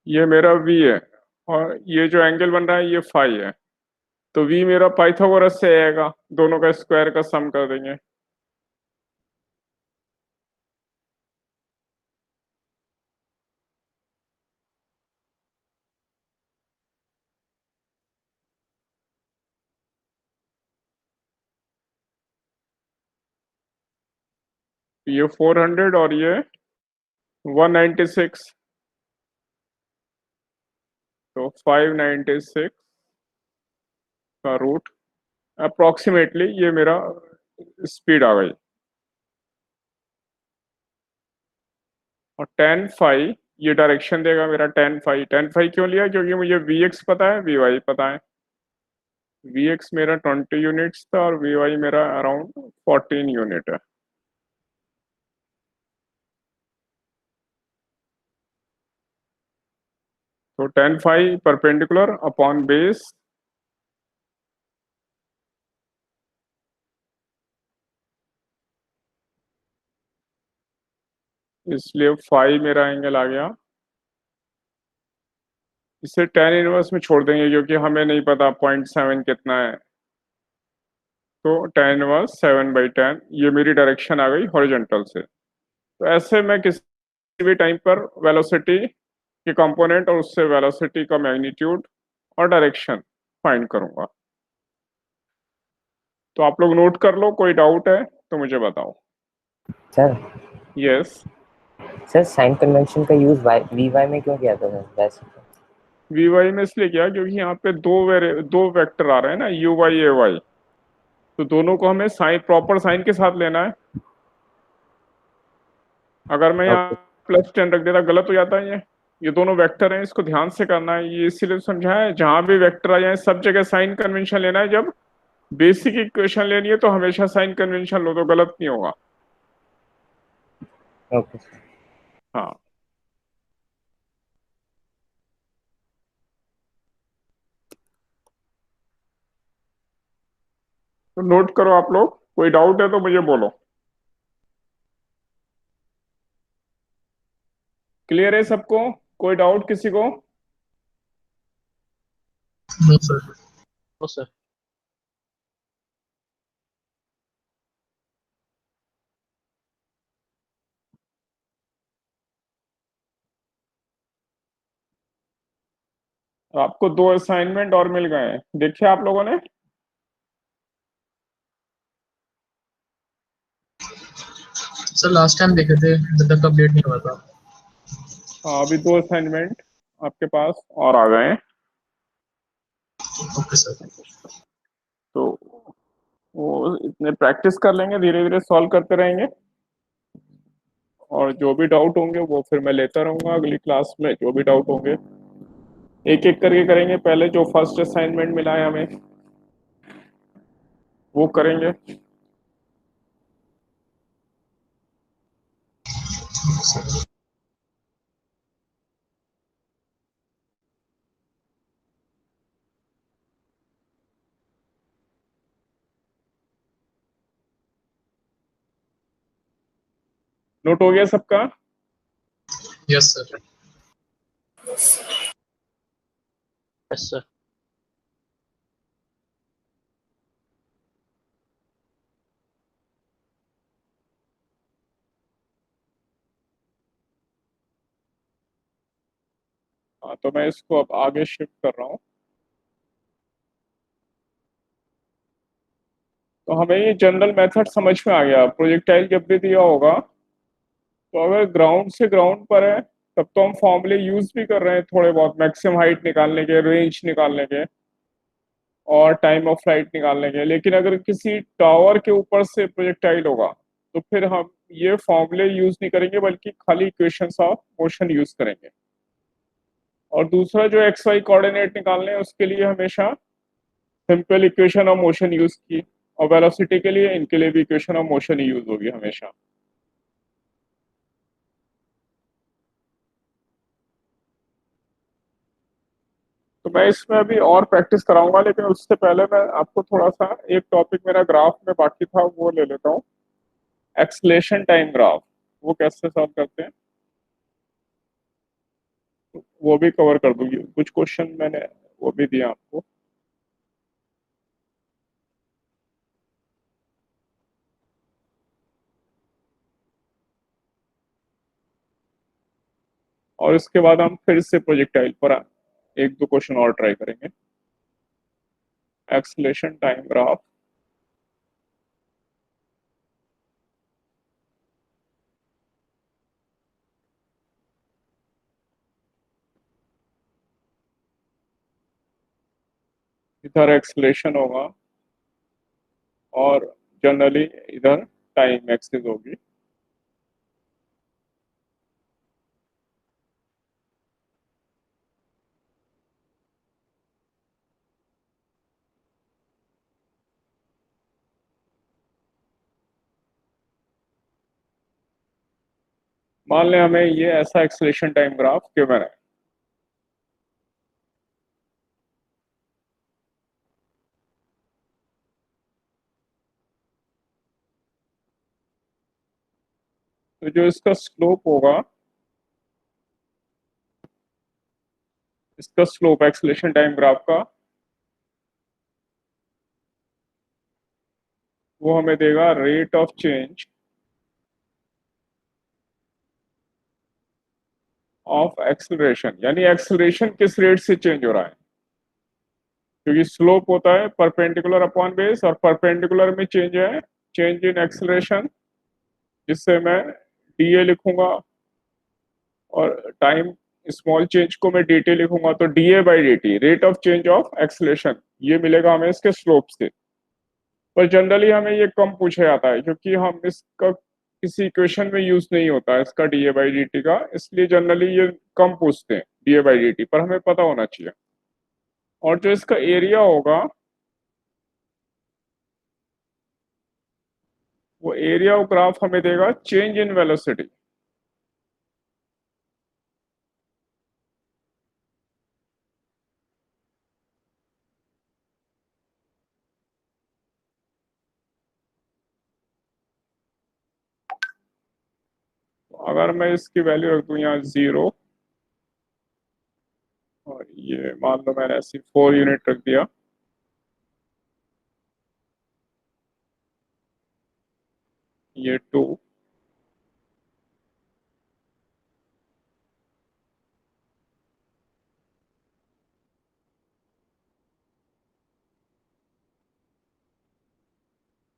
ये मेरा वी है, और ये जो एंगल बन रहा है ये फाई है, तो वी मेरा पाइथागोरस से आएगा, दोनों का स्क्वायर का सम कर देंगे। ये 400 और ये 196, तो 596 का रूट अप्रोक्सीमेटली ये मेरा स्पीड आ गई। और 10 फाई ये डायरेक्शन देगा मेरा, 10 फाई, 10 फाई क्यों लिया? क्योंकि मुझे वी एक्स पता है, वी वाई पता है। वी एक्स मेरा 20 यूनिट्स था और वी वाई मेरा अराउंड 14 यूनिट है। तो 10 फाई परपेंडिकुलर अपॉन बेस, इसलिए फाई मेरा एंगल आ गया। इसे tan इनवर्स में छोड़ देंगे क्योंकि हमें नहीं पता 0.7 कितना है, तो tan इनवर्स 7/10, ये मेरी डायरेक्शन आ गई हॉरिजॉन्टल से। तो ऐसे मैं किसी भी टाइम पर वेलोसिटी के कंपोनेंट और उससे वेलोसिटी का मैग्नीट्यूड और डायरेक्शन फाइंड करूंगा। तो आप लोग नोट कर लो, कोई डाउट है तो मुझे बताओ। Sir yes, sir sine convention का यूज वी वाई में क्यों किया था सर वैसे? वी वाई में इसलिए किया क्योंकि यहाँ पे दो वेक्टर आ रहे हैं ना, यू वाई ए वाई, तो दोनों को हमें साइन, प्रॉपर साइन के साथ लेना है। अगर मैं यहाँ +10 रख देता गलत हो जाता है। ये दोनों वेक्टर हैं, इसको ध्यान से करना है, ये इसीलिए समझाया है जहां भी वेक्टर आ जाए सब जगह साइन कन्वेंशन लेना है। जब बेसिक इक्वेशन लेनी है तो हमेशा साइन कन्वेंशन लो, तो गलत नहीं होगा। Okay sir. हाँ, तो नोट करो आप लोग, कोई डाउट है तो मुझे बोलो। क्लियर है सबको? कोई डाउट किसी को? No sir. तो सर और आपको 2 असाइनमेंट और मिल गए हैं, देखिए आप लोगों ने। सर लास्ट टाइम देखे थे, जब तक अपडेट नहीं हुआ था। हाँ, अभी 2 असाइनमेंट आपके पास और आ गए हैं। Okay sir. तो वो इतने प्रैक्टिस कर लेंगे, धीरे धीरे सॉल्व करते रहेंगे, और जो भी डाउट होंगे वो फिर मैं लेता रहूंगा अगली क्लास में। जो भी डाउट होंगे एक एक करके करेंगे। पहले जो फर्स्ट असाइनमेंट मिला है हमें वो करेंगे। नोट हो गया सबका? Yes sir. Yes sir. हाँ, तो मैं इसको अब आगे शिफ्ट कर रहा हूँ। तो हमें ये जनरल मेथड समझ में आ गया। प्रोजेक्टाइल जब भी दिया होगा, तो अगर ग्राउंड से ग्राउंड पर है तब तो हम फॉर्मूले यूज भी कर रहे हैं थोड़े बहुत, मैक्सिमम हाइट निकालने के, रेंज निकालने के, और टाइम ऑफ फ्लाइट निकालने के। लेकिन अगर किसी टावर के ऊपर से प्रोजेक्टाइल होगा तो फिर हम ये फॉर्मूले यूज नहीं करेंगे, बल्कि खाली इक्वेशंस ऑफ मोशन यूज करेंगे। और दूसरा जो एक्स वाई कोऑर्डिनेट निकालने हैं उसके लिए हमेशा simple equation of motion use की, और वेलोसिटी के लिए इनके लिए भी equation of motion he use होगी हमेशा। तो मैं इसमें अभी और प्रैक्टिस कराऊंगा, लेकिन उससे पहले मैं आपको थोड़ा सा एक टॉपिक मेरा ग्राफ में बाकी था वो ले लेता हूँ। एक्सलेशन टाइम ग्राफ, वो कैसे सॉल्व करते हैं वो भी कवर कर दूंगी। कुछ क्वेश्चन मैंने वो भी दिया आपको। और इसके बाद हम फिर से प्रोजेक्टाइल पर एक दो क्वेश्चन और ट्राई करेंगे। एक्सलेशन टाइम ग्राफ, इधर एक्सलेशन होगा और जनरली इधर टाइम एक्सिस होगी। मान लें हमें ये ऐसा एक्सलेशन टाइम ग्राफ गिवन है। तो जो इसका स्लोप होगा, इसका स्लोप एक्सलेशन टाइम ग्राफ का, वो हमें देगा rate of change of acceleration. यानी एक्सलरेशन किस रेट से चेंज हो रहा है, क्योंकि स्लोप होता है परपेंडिकुलर अपॉन बेस, और परपेंडिकुलर में चेंज है चेंज इन एक्सलरेशन, जिससे मैं डी ए लिखूंगा, और टाइम स्मॉल चेंज को मैं डी टी लिखूंगा। तो D A by D T, rate of change of acceleration, ये मिलेगा हमें इसके स्लोप से। पर जनरली हमें ये कम पूछा जाता है, क्योंकि हम इसका किसी इक्वेशन में यूज नहीं होता है इसका D A by D T का, इसलिए जनरली ये कम पूछते हैं D A by D T, पर हमें पता होना चाहिए। और जो इसका एरिया होगा, वो एरिया ऑफ ग्राफ हमें देगा चेंज इन वेलोसिटी। अगर मैं इसकी वैल्यू रख दूं यहाँ 0, और ये मान लो मैंने ऐसी 4 यूनिट रख दिया, ये 2,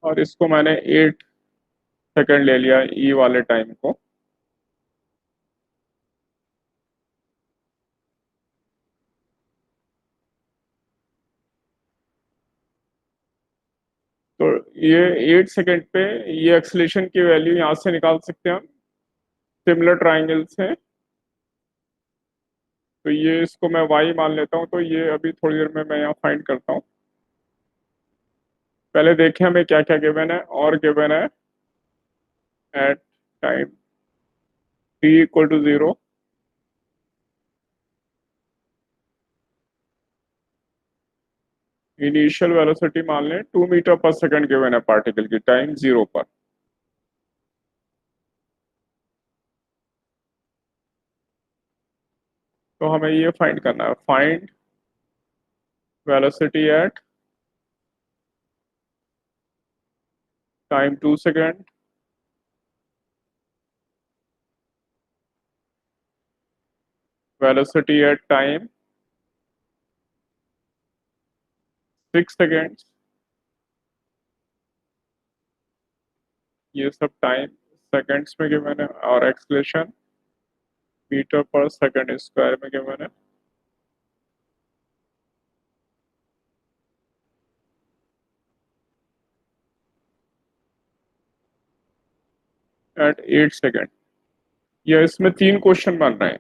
और इसको मैंने 8 सेकंड ले लिया ई वाले टाइम को। तो ये 8 सेकंड पे ये एक्सेलेरेशन की वैल्यू यहाँ से निकाल सकते हैं हम सिमिलर ट्राइंगल से। तो ये इसको मैं y मान लेता हूँ, तो ये अभी थोड़ी देर में मैं यहाँ फाइंड करता हूँ। पहले देखें हमें क्या क्या गिवन है, और गिवन है at time t equal to 0 initial velocity मान लें 2 मीटर पर सेकंड गिवन है पार्टिकल की टाइम 0 पर। तो हमें ये फाइंड करना है, find velocity at time 2 second velocity at time 6 seconds. ये सब टाइम सेकेंड्स में गिवन है, और एक्सलेशन मीटर पर सेकंड स्क्वायर में गिवन है। At 8 second. ये इसमें 3 क्वेश्चन बन रहे हैं।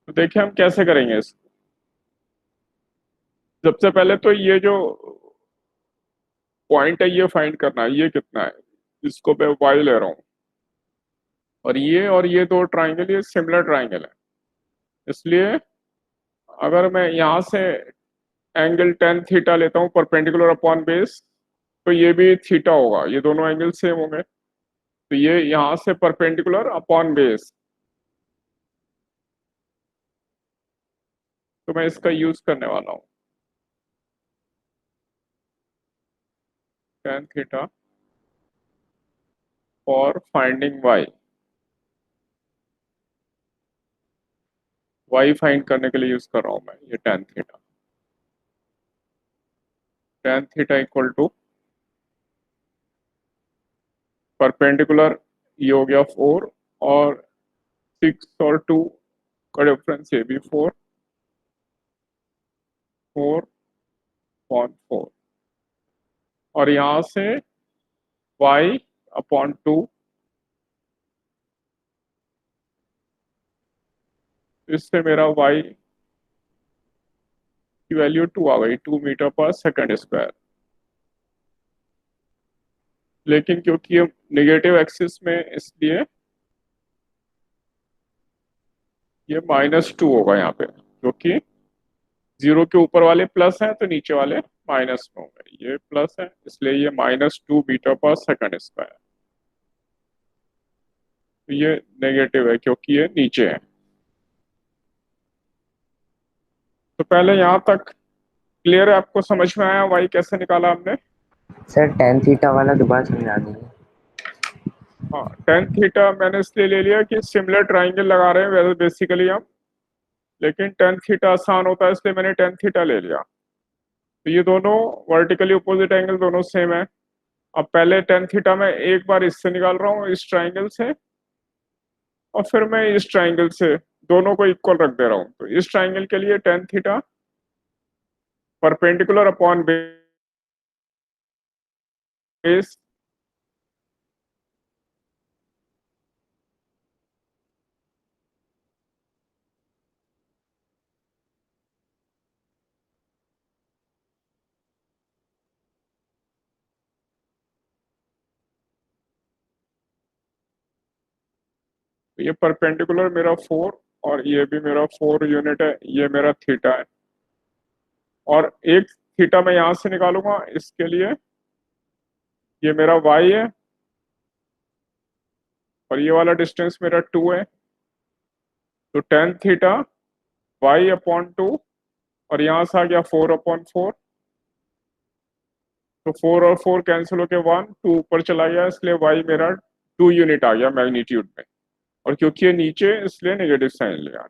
तो देखिए हम कैसे करेंगे इसको। सबसे पहले तो ये जो पॉइंट है ये फाइंड करना है, ये कितना है, इसको मैं y ले रहा हूँ। और ये दो ट्राइंगल ये सिमिलर ट्राइंगल है, इसलिए अगर मैं यहाँ से एंगल tan थीटा लेता हूँ परपेंडिकुलर अपॉन बेस, तो ये भी थीटा होगा, ये दोनों एंगल सेम होंगे। तो ये यहाँ से परपेंडिकुलर अपॉन बेस, तो मैं इसका यूज करने वाला हूँ tan theta for finding y find करने के लिए यूज कर रहा हूँ मैं ये tan theta equal to perpendicular ये हो गया 4 और 6 और 2 का डिफरेंस ये भी 4.4 और यहाँ से y अपॉन 2, इससे मेरा y की वैल्यू 2 आ गई, 2 मीटर पर सेकंड स्क्वायर। लेकिन क्योंकि ये नेगेटिव एक्सिस में, इसलिए ये -2 होगा यहाँ पे, क्योंकि 0 के ऊपर वाले प्लस हैं तो नीचे वाले माइनस में होंगे। ये प्लस है इसलिए ये -2 मीटर पर सेकंड स्क्वायर। तो ये नेगेटिव है क्योंकि ये नीचे है। तो पहले यहाँ तक क्लियर है, आपको समझ में आया y कैसे निकाला हमने? सर tan थीटा वाला दोबारा समझा दीजिए। हाँ, tan थीटा मैंने इसलिए ले लिया कि सिमिलर ट्राइंगल लगा रहे हैं वैसे बेसिकली हम, लेकिन tan थीटा आसान होता है इसलिए मैंने tan थीटा ले लिया। तो ये दोनों वर्टिकली अपोजिट एंगल दोनों सेम है। अब पहले tan थीटा मैं एक बार इससे निकाल रहा हूँ, इस ट्राइंगल से, और फिर मैं इस ट्राइंगल से दोनों को इक्वल रख दे रहा हूँ। तो इस ट्राइंगल के लिए tan theta perpendicular upon base ये परपेंडिकुलर मेरा 4 और ये भी मेरा 4 यूनिट है, ये मेरा थीटा है। और एक थीटा मैं यहां से निकालूंगा, इसके लिए ये मेरा y है और ये वाला डिस्टेंस मेरा 2 है। तो tan थीटा y अपॉन 2 और यहां से आ गया 4/4। तो 4 और 4 कैंसिल होके 1, 2 ऊपर चला गया, इसलिए y मेरा 2 यूनिट आ गया मैग्नीट्यूड में। और क्योंकि ये नीचे इसलिए नेगेटिव साइन लिया।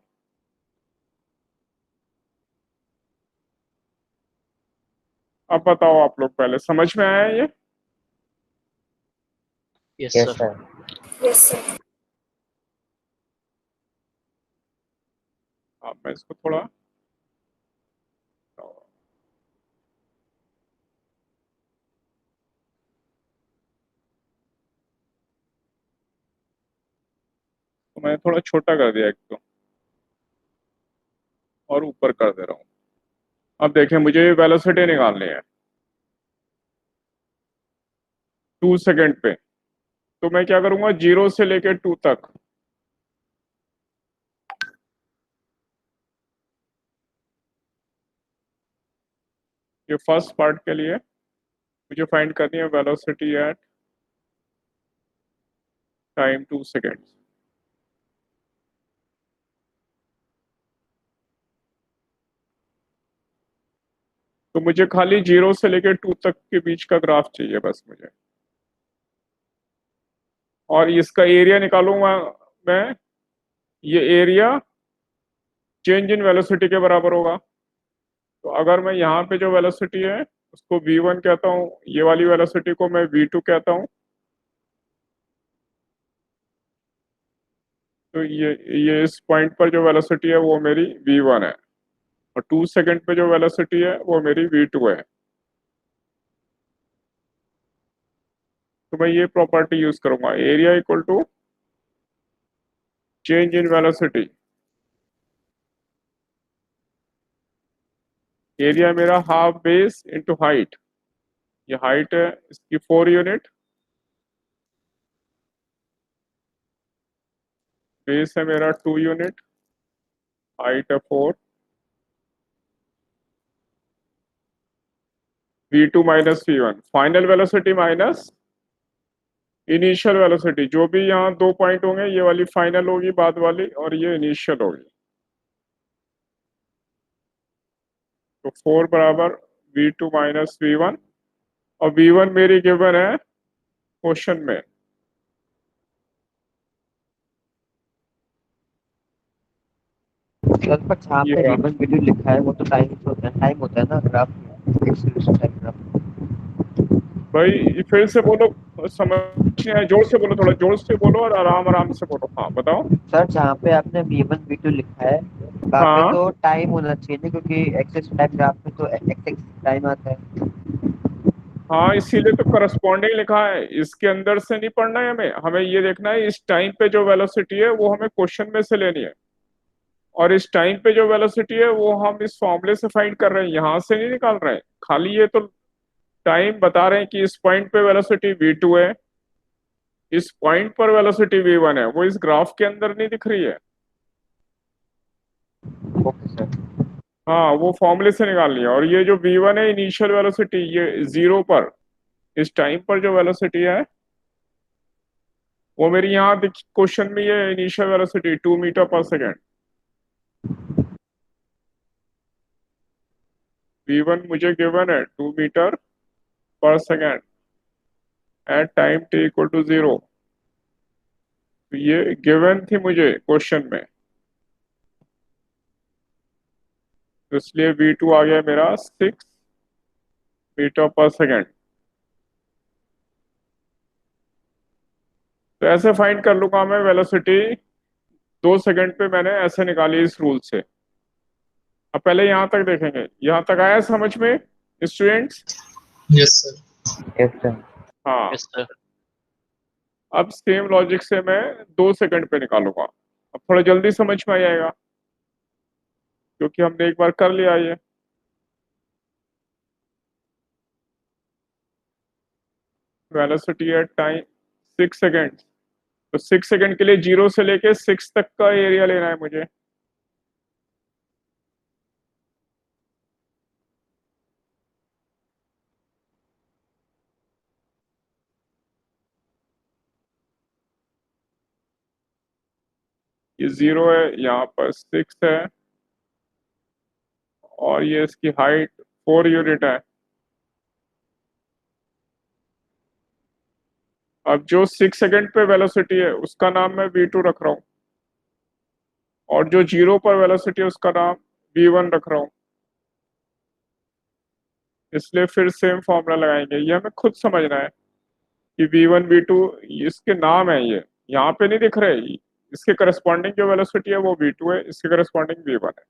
अब बताओ आप लोग, पहले समझ में आया ये? Yes yes sir. Sir. Yes sir. अब मैं इसको थोड़ा तो मैं थोड़ा छोटा कर दिया एक तो, और ऊपर कर दे रहा हूँ। अब देखें, मुझे वेलोसिटी निकालनी है 2 सेकंड पे, तो मैं क्या करूंगा, 0 से लेके 2 तक। ये फर्स्ट पार्ट के लिए मुझे फाइंड करनी है वेलोसिटी एट टाइम 2 सेकेंड। तो मुझे खाली 0 से लेके 2 तक के बीच का ग्राफ चाहिए बस मुझे, और इसका एरिया निकालूंगा मैं। ये एरिया चेंज इन वेलोसिटी के बराबर होगा। तो अगर मैं यहाँ पे जो वेलोसिटी है उसको v1 कहता हूँ, ये वाली वेलोसिटी को मैं v2 कहता हूँ, तो ये इस पॉइंट पर जो वेलोसिटी है वो मेरी v1 है, और 2 सेकंड पे जो वेलोसिटी है वो मेरी v2 है। तो मैं ये प्रॉपर्टी यूज करूंगा, area equal to change in velocity. Area मेरा हाफ बेस इंटू हाइट, ये हाइट है इसकी 4 यूनिट, बेस है मेरा 2 यूनिट, हाइट है 4, v2 minus v1, final velocity minus initial velocity. जो भी यहाँ 2 पॉइंट होंगे, ये वाली फाइनल होगी बाद वाली, और ये इनिशियल होगी। तो 4 बराबर v2 माइनस v1, और v1 मेरी गिवन है क्वेश्चन में। सर पर जहाँ ये पे रीबन वीडियो लिखा है वो तो टाइम होता है ना ग्राफ में, एक्सेलरेशन टाइम ग्राफ। भाई फिर से बोलो, समझ नहीं आया, जोर से बोलो, थोड़ा जोर से बोलो और आराम आराम से बोलो। हाँ बताओ। सर जहाँ पे आपने V1 V2 लिखा है वहाँ पे हाँ तो टाइम होना चाहिए ना, क्योंकि एक्सेस टाइम ग्राफ में तो एक्स टाइम आता है। हाँ, इसीलिए तो करस्पॉन्डिंग लिखा है, इसके अंदर से नहीं पढ़ना है हमें, हमें ये देखना है इस टाइम पे जो वेलोसिटी है वो हमें क्वेश्चन में से लेनी है, और इस टाइम पे जो वेलोसिटी है वो हम इस फॉर्मूले से फाइंड कर रहे हैं, यहाँ से नहीं निकाल रहे हैं। खाली ये तो टाइम बता रहे हैं कि इस पॉइंट पे वेलोसिटी v2 है, इस पॉइंट पर वेलोसिटी v1 है, वो इस ग्राफ के अंदर नहीं दिख रही है। Okay sir. हाँ, वो फॉर्मूले से निकालनी है। और ये जो v1 है इनिशियल वेलोसिटी, ये 0 पर, इस टाइम पर जो वेलोसिटी है वो मेरी यहाँ क्वेश्चन में, ये इनिशियल वेलोसिटी 2 मीटर पर सेकेंड। v1 मुझे गिवन है 2 मीटर पर second at time t equal to 0। तो ये गिवन थी मुझे क्वेश्चन में, तो इसलिए v2 आ गया मेरा 6 मीटर पर सेकेंड। तो ऐसे फाइंड कर लूंगा मैं वेलोसिटी, 2 सेकंड पे मैंने ऐसे निकाली इस रूल से। अब पहले यहाँ तक देखेंगे, यहाँ तक आया समझ में students? Yes sir. Yes sir. हाँ, यस सर। अब सेम लॉजिक से मैं 2 सेकंड पे निकालूंगा। अब थोड़ा जल्दी समझ में आ जाएगा क्योंकि हमने एक बार कर लिया ये। वेलोसिटी एट टाइम 6 सेकेंड, तो 6 सेकंड के लिए 0 से लेके 6 तक का एरिया लेना है मुझे। ये 0 है, यहाँ पर 6 है, और ये इसकी हाइट 4 यूनिट है। अब जो 6 सेकंड पे वेलोसिटी है उसका नाम मैं v2 रख रहा हूँ, और जो 0 पर वेलोसिटी है उसका नाम v1 रख रहा हूँ। इसलिए फिर सेम फॉर्मूला लगाएंगे। ये हमें खुद समझना है कि V1 V2 इसके नाम है, ये यहाँ पे नहीं दिख रहे। इसके करस्पॉन्डिंग जो वेलोसिटी है वो V2 है, इसके करस्पॉन्डिंग V1 है।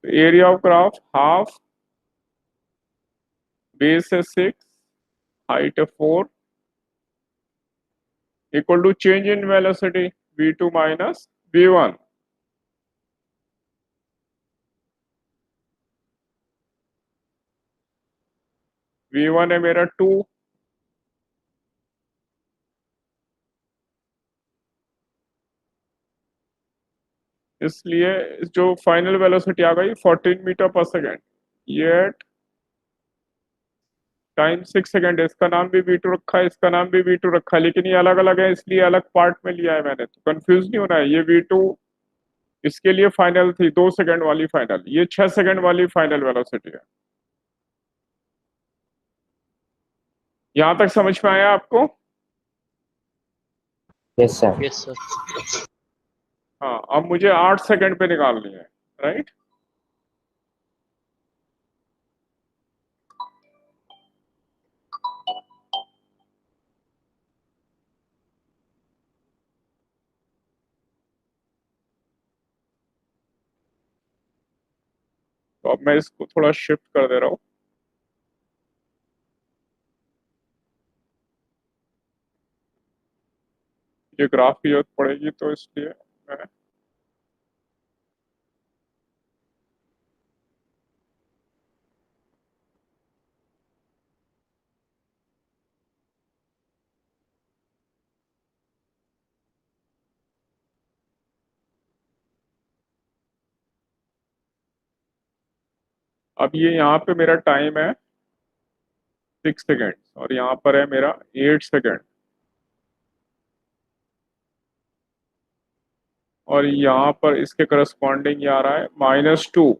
Area of graph half, base है 6, हाइट है 4, equal to change in velocity V2 minus V1। V1 है मेरा 2, इसलिए जो फाइनल वेलोसिटी आ गई 14 मीटर पर सेकेंड, ये टाइम 6 सेकेंड है। इसका नाम भी V2 रखा है, इसका नाम भी V2 रखा है, लेकिन ये अलग अलग है इसलिए अलग पार्ट में लिया है मैंने। तो कंफ्यूज नहीं होना है। ये V2 इसके लिए फाइनल थी 2 सेकेंड वाली फाइनल, ये 6 सेकेंड वाली फाइनल वेलोसिटी है। यहां तक समझ में आया आपको? Yes sir. Yes sir. हाँ, अब मुझे 8 सेकेंड पे निकालनी है, राइट। तो अब मैं इसको थोड़ा शिफ्ट कर दे रहा हूँ। ये ग्राफ की जरूरत पड़ेगी तो इसलिए मैं अब ये यहाँ पे मेरा टाइम है 6 सेकेंड और यहाँ पर है मेरा 8 सेकेंड, और यहाँ पर इसके करस्पॉन्डिंग ये आ रहा है -2।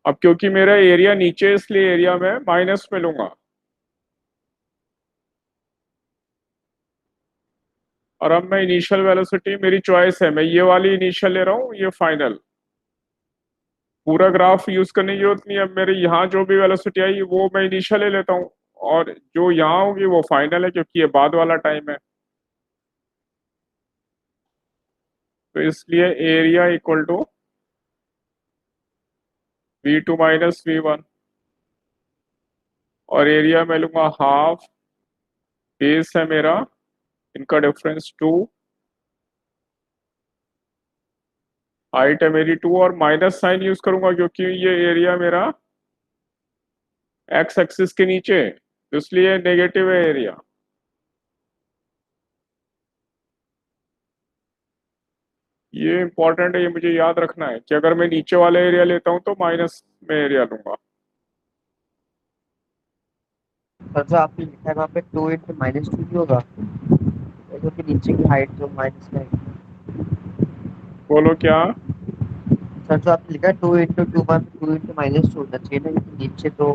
अब क्योंकि मेरा एरिया नीचे इसलिए एरिया में माइनस में लूंगा, और अब मैं इनिशियल वेलोसिटी मेरी चॉइस है, मैं ये वाली इनिशियल ले रहा हूँ, ये फाइनल। पूरा ग्राफ यूज करने की जरूरत नहीं है। अब मेरे यहाँ जो भी वेलोसिटी आई वो मैं इनिशियल ले लेता हूँ, और जो यहाँ होगी वो फाइनल है क्योंकि ये बाद वाला टाइम है। तो इसलिए area equal to V2 minus V1, और एरिया मैं लूंगा हाफ, बेस है मेरा, इनका डिफरेंस 2, हाइट है मेरी 2, और माइनस साइन यूज करूंगा क्योंकि ये एरिया मेरा एक्स एक्सिस के नीचे है, तो इसलिए नेगेटिव है एरिया। ये इंपॉर्टेंट है, ये मुझे याद रखना है कि अगर मैं नीचे वाला एरिया लेता हूं तो माइनस में एरिया लूंगा। सर जो आपने लिखा है वहाँ पे 2 इंटू -2 ही होगा, क्योंकि नीचे की हाइट जो माइनस में है। बोलो क्या? सर जो आपने लिखा है 2 इंटू 2 में 2 इंटू -2 होना चाहिए ना, क्योंकि नीचे तो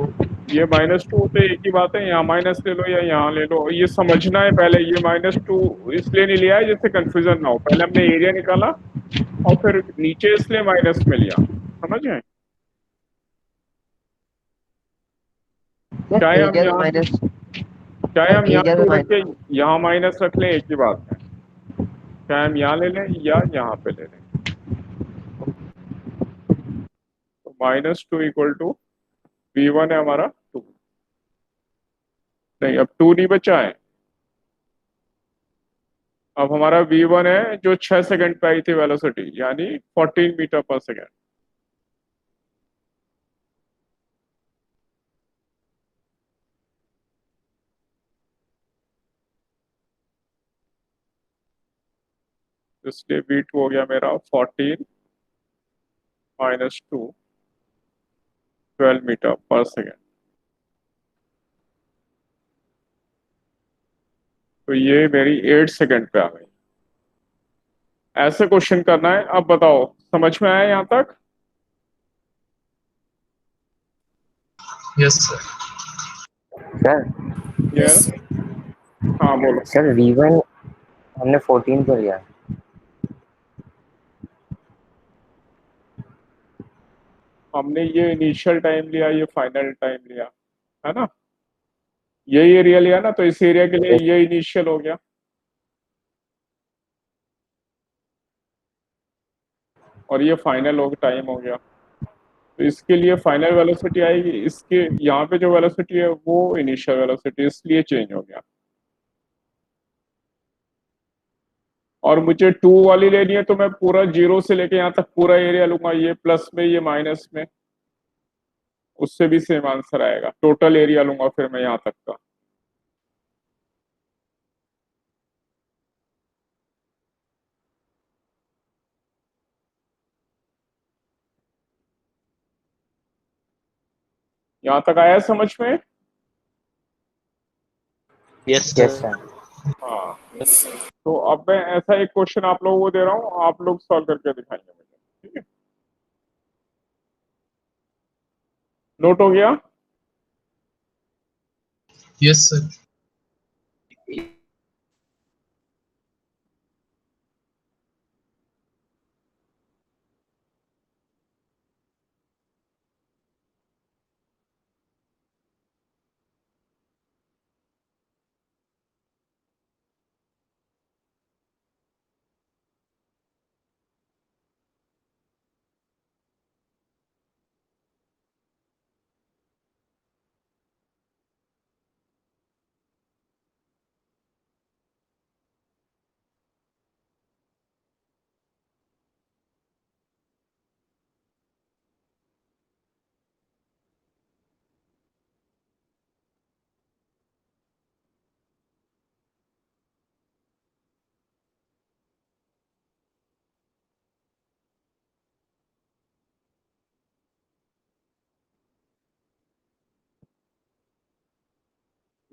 ये -2 तो एक ही बात है, यहाँ माइनस ले लो या यहाँ ले लो, ये समझना है पहले। ये -2 इसलिए नहीं लिया है जिससे कंफ्यूजन ना हो। पहले हमने एरिया निकाला और फिर नीचे इसलिए माइनस में लिया, समझ गए? चाहे हम एरिया तो यहाँ माइनस, चाहे हम यहाँ एरिया तो 2 रख के माइनस। यहाँ माइनस रख लें, एक ही बात है। चाहे हम यहाँ ले लें या यहाँ पे ले लें। तो -2 इक्वल टू V1 है हमारा 2, नहीं अब 2 नहीं बचा है। अब हमारा V1 है जो 6 सेकंड पे आई थी वेलोसिटी, यानी 14 मीटर पर सेकंड। इसलिए V2 हो गया मेरा 14 -2, 12 मीटर पर सेकंड। तो ये मेरी 8 सेकंड पे आ गई। ऐसे क्वेश्चन करना है। अब बताओ समझ में आया यहाँ तक? Yes sir. सर यस, हाँ बोलो। सर V1 हमने 14 को लिया। हमने ये इनिशियल टाइम लिया, ये फाइनल टाइम लिया, है ना, यही एरिया लिया ना, तो इस एरिया के लिए ये इनिशियल हो गया और ये फाइनल हो टाइम हो गया। तो इसके लिए फाइनल वेलोसिटी आएगी, इसके यहाँ पे जो वेलोसिटी है वो इनिशियल वेलोसिटी, इसलिए चेंज हो गया। और मुझे 2 वाली लेनी है तो मैं पूरा 0 से लेके यहाँ तक पूरा एरिया लूंगा, ये प्लस में ये माइनस में, उससे भी सेम आंसर आएगा। टोटल एरिया लूंगा फिर मैं यहाँ तक का। यहाँ तक आया समझ में? Yes yes sir. सर। हाँ, Yes, sir. तो अब मैं ऐसा एक क्वेश्चन आप लोगों को दे रहा हूँ, आप लोग सॉल्व करके दिखाएंगे मुझे, ठीक है? नोट हो गया? Yes sir.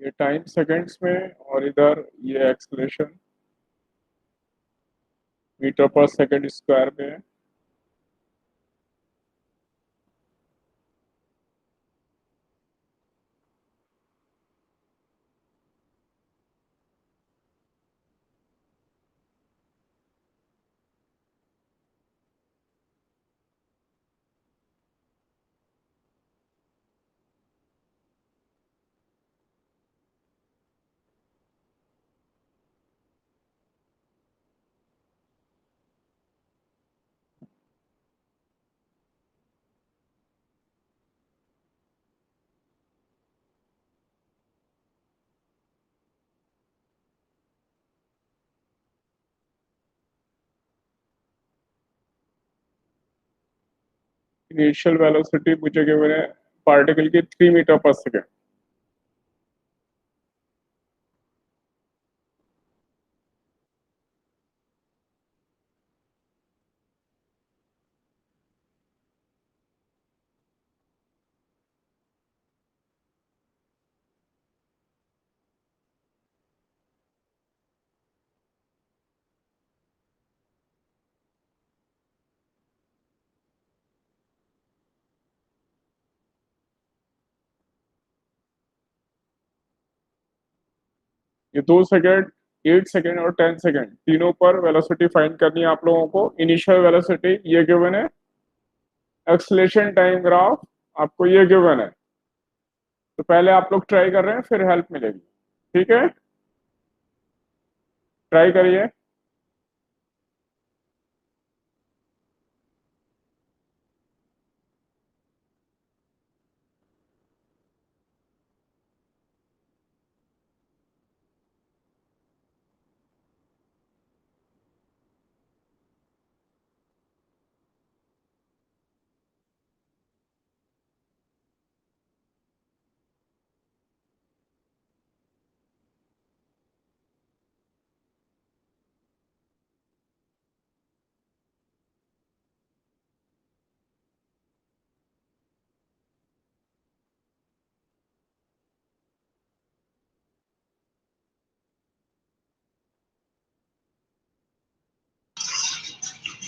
ये टाइम सेकंड्स में और इधर ये एक्सलेशन मीटर पर सेकंड स्क्वायर में है। इनिशियल वेलोसिटी मुझे गिवन है पार्टिकल की 3 मीटर पर सेकंड। ये 2 सेकंड, 8 सेकंड और 10 सेकंड तीनों पर वेलोसिटी फाइंड करनी है आप लोगों को। इनिशियल वेलोसिटी ये गिवन है, एक्सेलरेशन टाइम ग्राफ आपको ये गिवन है। तो पहले आप लोग ट्राई कर रहे हैं, फिर हेल्प मिलेगी, ठीक है? ट्राई करिए।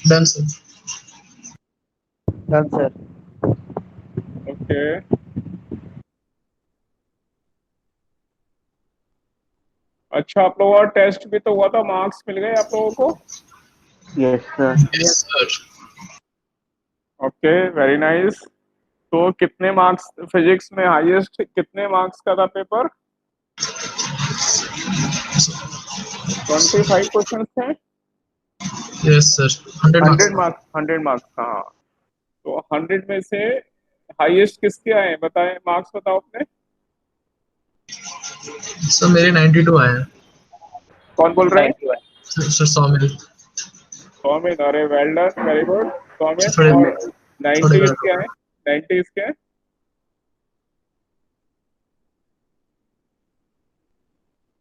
Done sir. Done sir. Okay, अच्छा आप लोगों का टेस्ट भी तो हुआ था, मार्क्स मिल गए आप लोगों को? Yes sir. Yes sir. Okay, very nice. तो कितने मार्क्स फिजिक्स में हाईएस्ट कितने मार्क्स का था पेपर? 25 क्वेश्चन थे। Yes sir, 100 marks. 100 मार्क्स हाँ। तो 100 में से हाईएस्ट किसके आए बताएं, मार्क्स बताओ अपने। सर मेरे 92 आए हैं। कौन बोल रहे हैं? सर 100 मेरे। सौमिन, अरे well done, very good Saumin. थोड़े और थोड़े 90 इसके आए, 90 इसके हैं।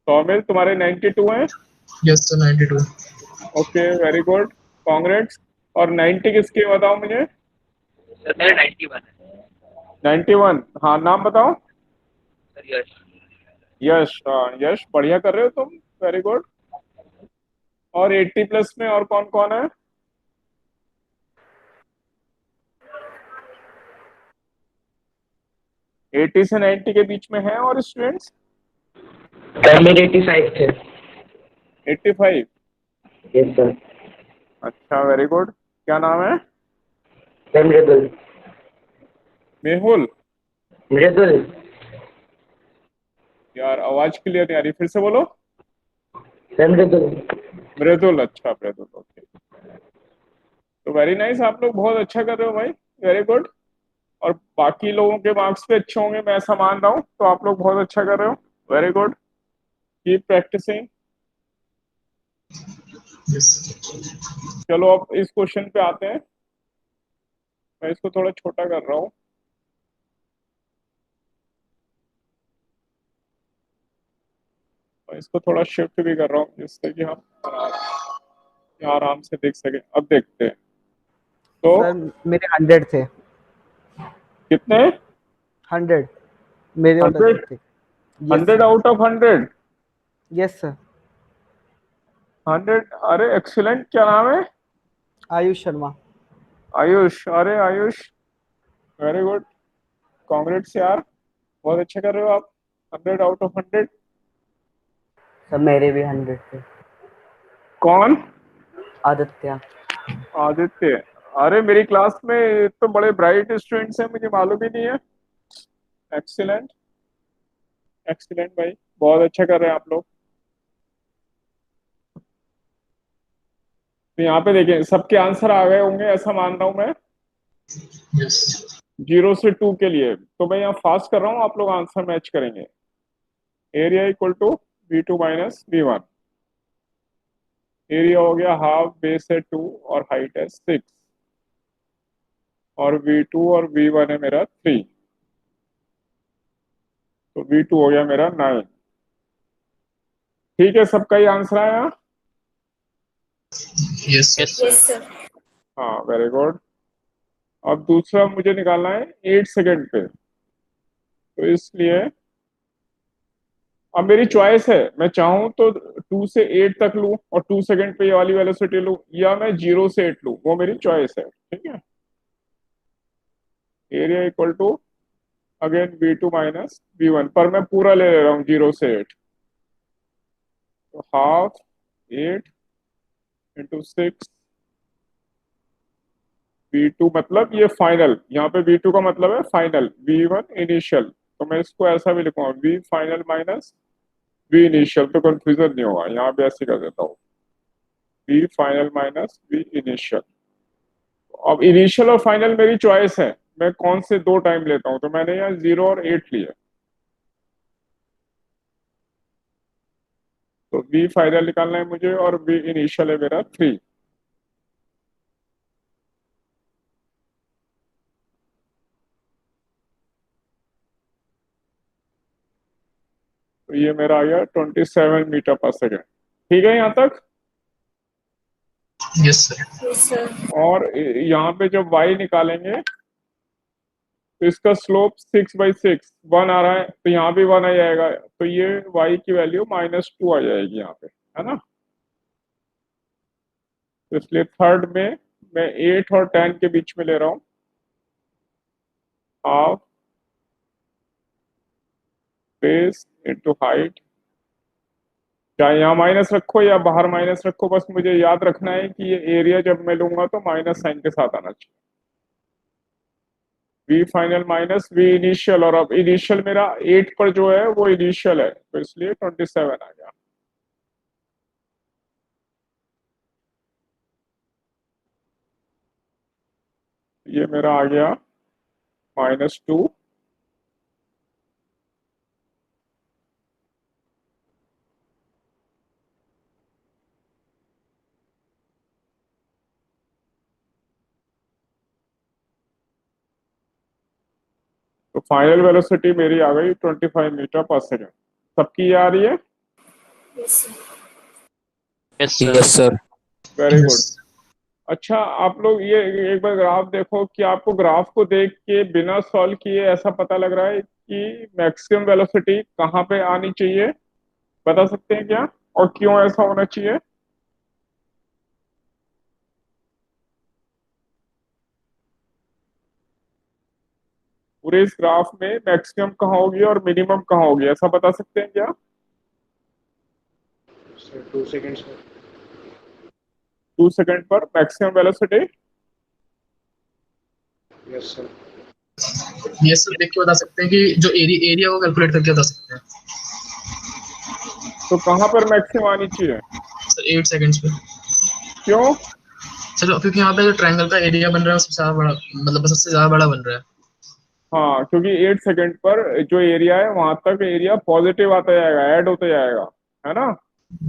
सौमिन तुम्हारे 92 हैं। Yes sir 92। Okay very good, congrats. और 90 किसके हैं बताओ मुझे। सर मेरे 91 है। 91 हाँ, नाम बताओ। सर यश। यश, हाँ यश बढ़िया कर रहे हो तुम, वेरी गुड। और 80 प्लस में और कौन कौन है? एटी से 90 के बीच में है और स्टूडेंट्स? सर मेरे 85 थे। 85? Yes sir. अच्छा वेरी गुड, क्या नाम है? सर मृदुल। मेहुल? मृदुल। यार आवाज क्लियर नहीं आ रही, फिर से बोलो। सर मृदुल। मृदुल, अच्छा मृदुल, ओके। तो वेरी नाइस, आप लोग बहुत अच्छा कर रहे हो भाई, वेरी गुड। और बाकी लोगों के मार्क्स भी अच्छे होंगे मैं ऐसा मान रहा हूँ, तो आप लोग बहुत अच्छा कर रहे हो, very good, keep practicing. Yes. चलो अब इस क्वेश्चन पे आते हैं। मैं इसको थोड़ा छोटा कर रहा हूँ। मैं इसको थोड़ा शिफ्ट भी कर रहा हूँ जिससे कि हम आराम से देख सकें। अब देखते हैं तो सर मेरे 100 थे। कितने? 100 मेरे और 100? रजत थे। Yes 100 sir. Out of 100? Yes sir. 100? अरे एक्सीलेंट, क्या नाम है? आयुष शर्मा। आयुष, अरे आयुष वेरी गुड, कांग्रेट्स यार, बहुत अच्छा कर रहे हो आप। 100 आउट ऑफ 100। सर मेरे भी 100 थे। कौन? आदित्य। आदित्य? अरे मेरी क्लास में तो बड़े ब्राइट स्टूडेंट्स हैं, मुझे मालूम ही नहीं है। एक्सीलेंट, एक्सीलेंट भाई, बहुत अच्छा कर रहे हैं आप लोग। तो यहाँ पे देखें सबके आंसर आ गए होंगे ऐसा मान रहा हूँ मैं। यस 0 से 2 के लिए तो मैं यहाँ फास्ट कर रहा हूँ, आप लोग आंसर मैच करेंगे। Area equal to V2 minus V1। Area हो गया हाफ, बेस है 2 और हाइट है 6, और V2 और V1 है मेरा 3, तो V2 हो गया मेरा 9। ठीक है, सबका ही आंसर आया। Yes yes sir. Sir. Yes sir. हाँ वेरी गुड। अब दूसरा मुझे निकालना है 8 सेकंड पे, तो इसलिए अब मेरी चॉइस है, मैं चाहूं तो 2 से 8 तक लूं और 2 सेकंड पे ये वाली वेलोसिटी लूं, या मैं 0 से 8 लूं, वो मेरी चॉइस है, ठीक है। Area equal to again V2 minus V1, पर मैं पूरा ले रहा हूँ 0 से 8, तो हाफ 8 इंटू 6। V2 मतलब ये फाइनल, यहाँ पे V2 का मतलब है फाइनल, V1 इनिशियल, तो मैं इसको ऐसा भी लिखूंगा V final minus V initial, तो कंफ्यूजन नहीं होगा, यहाँ पे ऐसे कर देता हूँ V final minus V initial. अब इनिशियल और फाइनल मेरी चॉइस है, मैं कौन से दो टाइम लेता हूँ, तो मैंने यहाँ 0 और 8 लिए, तो V फाइनल निकालना है मुझे और V इनिशियल है मेरा 3। तो ये मेरा आ गया 27 मीटर पर सेकेंड, ठीक है यहाँ तक। Yes sir. Yes sir. और यहाँ पे जब y निकालेंगे तो इसका स्लोप 6/6 1 आ रहा है, तो यहाँ भी 1 आ जाएगा, तो ये y की वैल्यू -2 आ जाएगी यहाँ पे, है ना। तो इसलिए थर्ड में मैं 8 और 10 के बीच में ले रहा हूँ, हाफ बेस इंटू हाइट, चाहे यहाँ माइनस रखो या बाहर माइनस रखो, बस मुझे याद रखना है कि ये एरिया जब मैं लूंगा तो माइनस साइन के साथ आना चाहिए। V final minus V initial, और अब इनिशियल मेरा 8 पर जो है वो इनिशियल है, तो इसलिए 27 आ गया। ये मेरा आ गया -2, तो फाइनल वेलोसिटी मेरी आ गई 25 मीटर पर सेकेंड। सबकी ये आ रही है? Yes sir. Yes sir. Yes sir. Very good. Yes. अच्छा, आप लोग ये एक बार ग्राफ देखो कि आपको ग्राफ को देख के बिना सॉल्व किए ऐसा पता लग रहा है कि मैक्सिमम वेलोसिटी कहाँ पे आनी चाहिए, बता सकते हैं क्या, और क्यों ऐसा होना चाहिए? पूरे इस ग्राफ में मैक्सिमम कहाँ होगी और मिनिमम कहाँ होगी, ऐसा बता सकते हैं क्या? सर 2 सेकंड्स में। 2 सेकंड पर मैक्सिमम वेलोसिटी। Yes sir. ये सब देख के बता सकते हैं कि जो एरिया को कैलकुलेट करके बता सकते हैं तो कहाँ पर मैक्सिमम आनी चाहिए? सर 8 सेकंड्स पे। क्यों? चलो क्योंकि यहाँ पे जो ट्रायंगल का एरिया बन रहा है वो सबसे ज्यादा बड़ा, मतलब सबसे ज्यादा बड़ा बन रहा है। हाँ, क्योंकि 8 सेकंड पर जो एरिया है वहां तक एरिया पॉजिटिव आता जाएगा, ऐड होता जाएगा, है ना?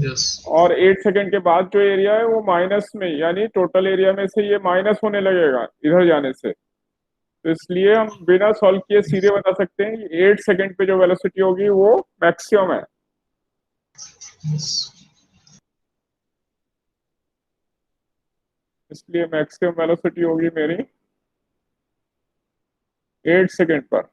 यस। और 8 सेकंड के बाद जो एरिया है वो माइनस में, यानी टोटल एरिया में से ये माइनस होने लगेगा इधर जाने से। तो इसलिए हम बिना सॉल्व किए सीधे बता सकते हैं कि 8 सेकंड पे जो वेलोसिटी होगी वो मैक्सिमम है। इसलिए मैक्सिमम वेलोसिटी होगी मेरी 8 सेकंड पर।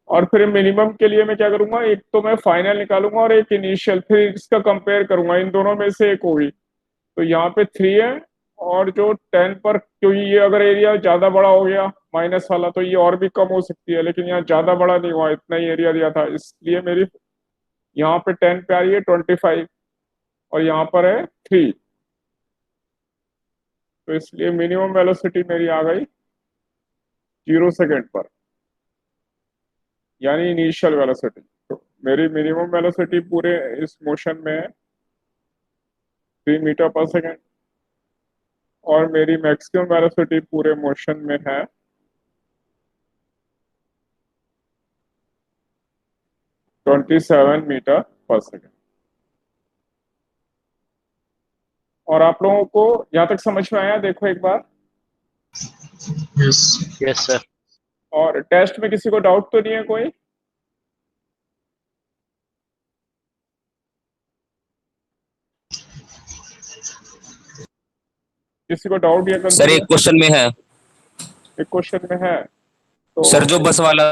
और फिर मिनिमम के लिए मैं क्या करूंगा, एक तो मैं फाइनल निकालूंगा और एक इनिशियल, फिर इसका कंपेयर करूंगा, इन दोनों में से एक होगी। तो यहाँ पे 3 है, और जो 10 पर, क्योंकि ये अगर एरिया ज्यादा बड़ा हो गया माइनस वाला तो ये और भी कम हो सकती है, लेकिन यहाँ ज्यादा बड़ा नहीं हुआ, इतना ही एरिया दिया था, इसलिए मेरी यहाँ पे 10 पे आ रही है 25, और यहाँ पर है 3। तो इसलिए मिनिमम वेलोसिटी मेरी आ गई 0 सेकेंड पर, यानी इनिशियल वेलोसिटी। तो मेरी मिनिमम वेलोसिटी पूरे इस मोशन में है 3 मीटर पर सेकेंड, और मेरी मैक्सिमम वेलोसिटी पूरे मोशन में है 27 मीटर पर सेकेंड। और आप लोगों को यहाँ तक समझ में आया? देखो एक बार। यस। Yes sir. और टेस्ट में किसी को डाउट तो नहीं है कोई? किसी को डाउट या सर एक कंफ्यूजन? क्वेश्चन में है। एक क्वेश्चन में है तो सर जो बस वाला,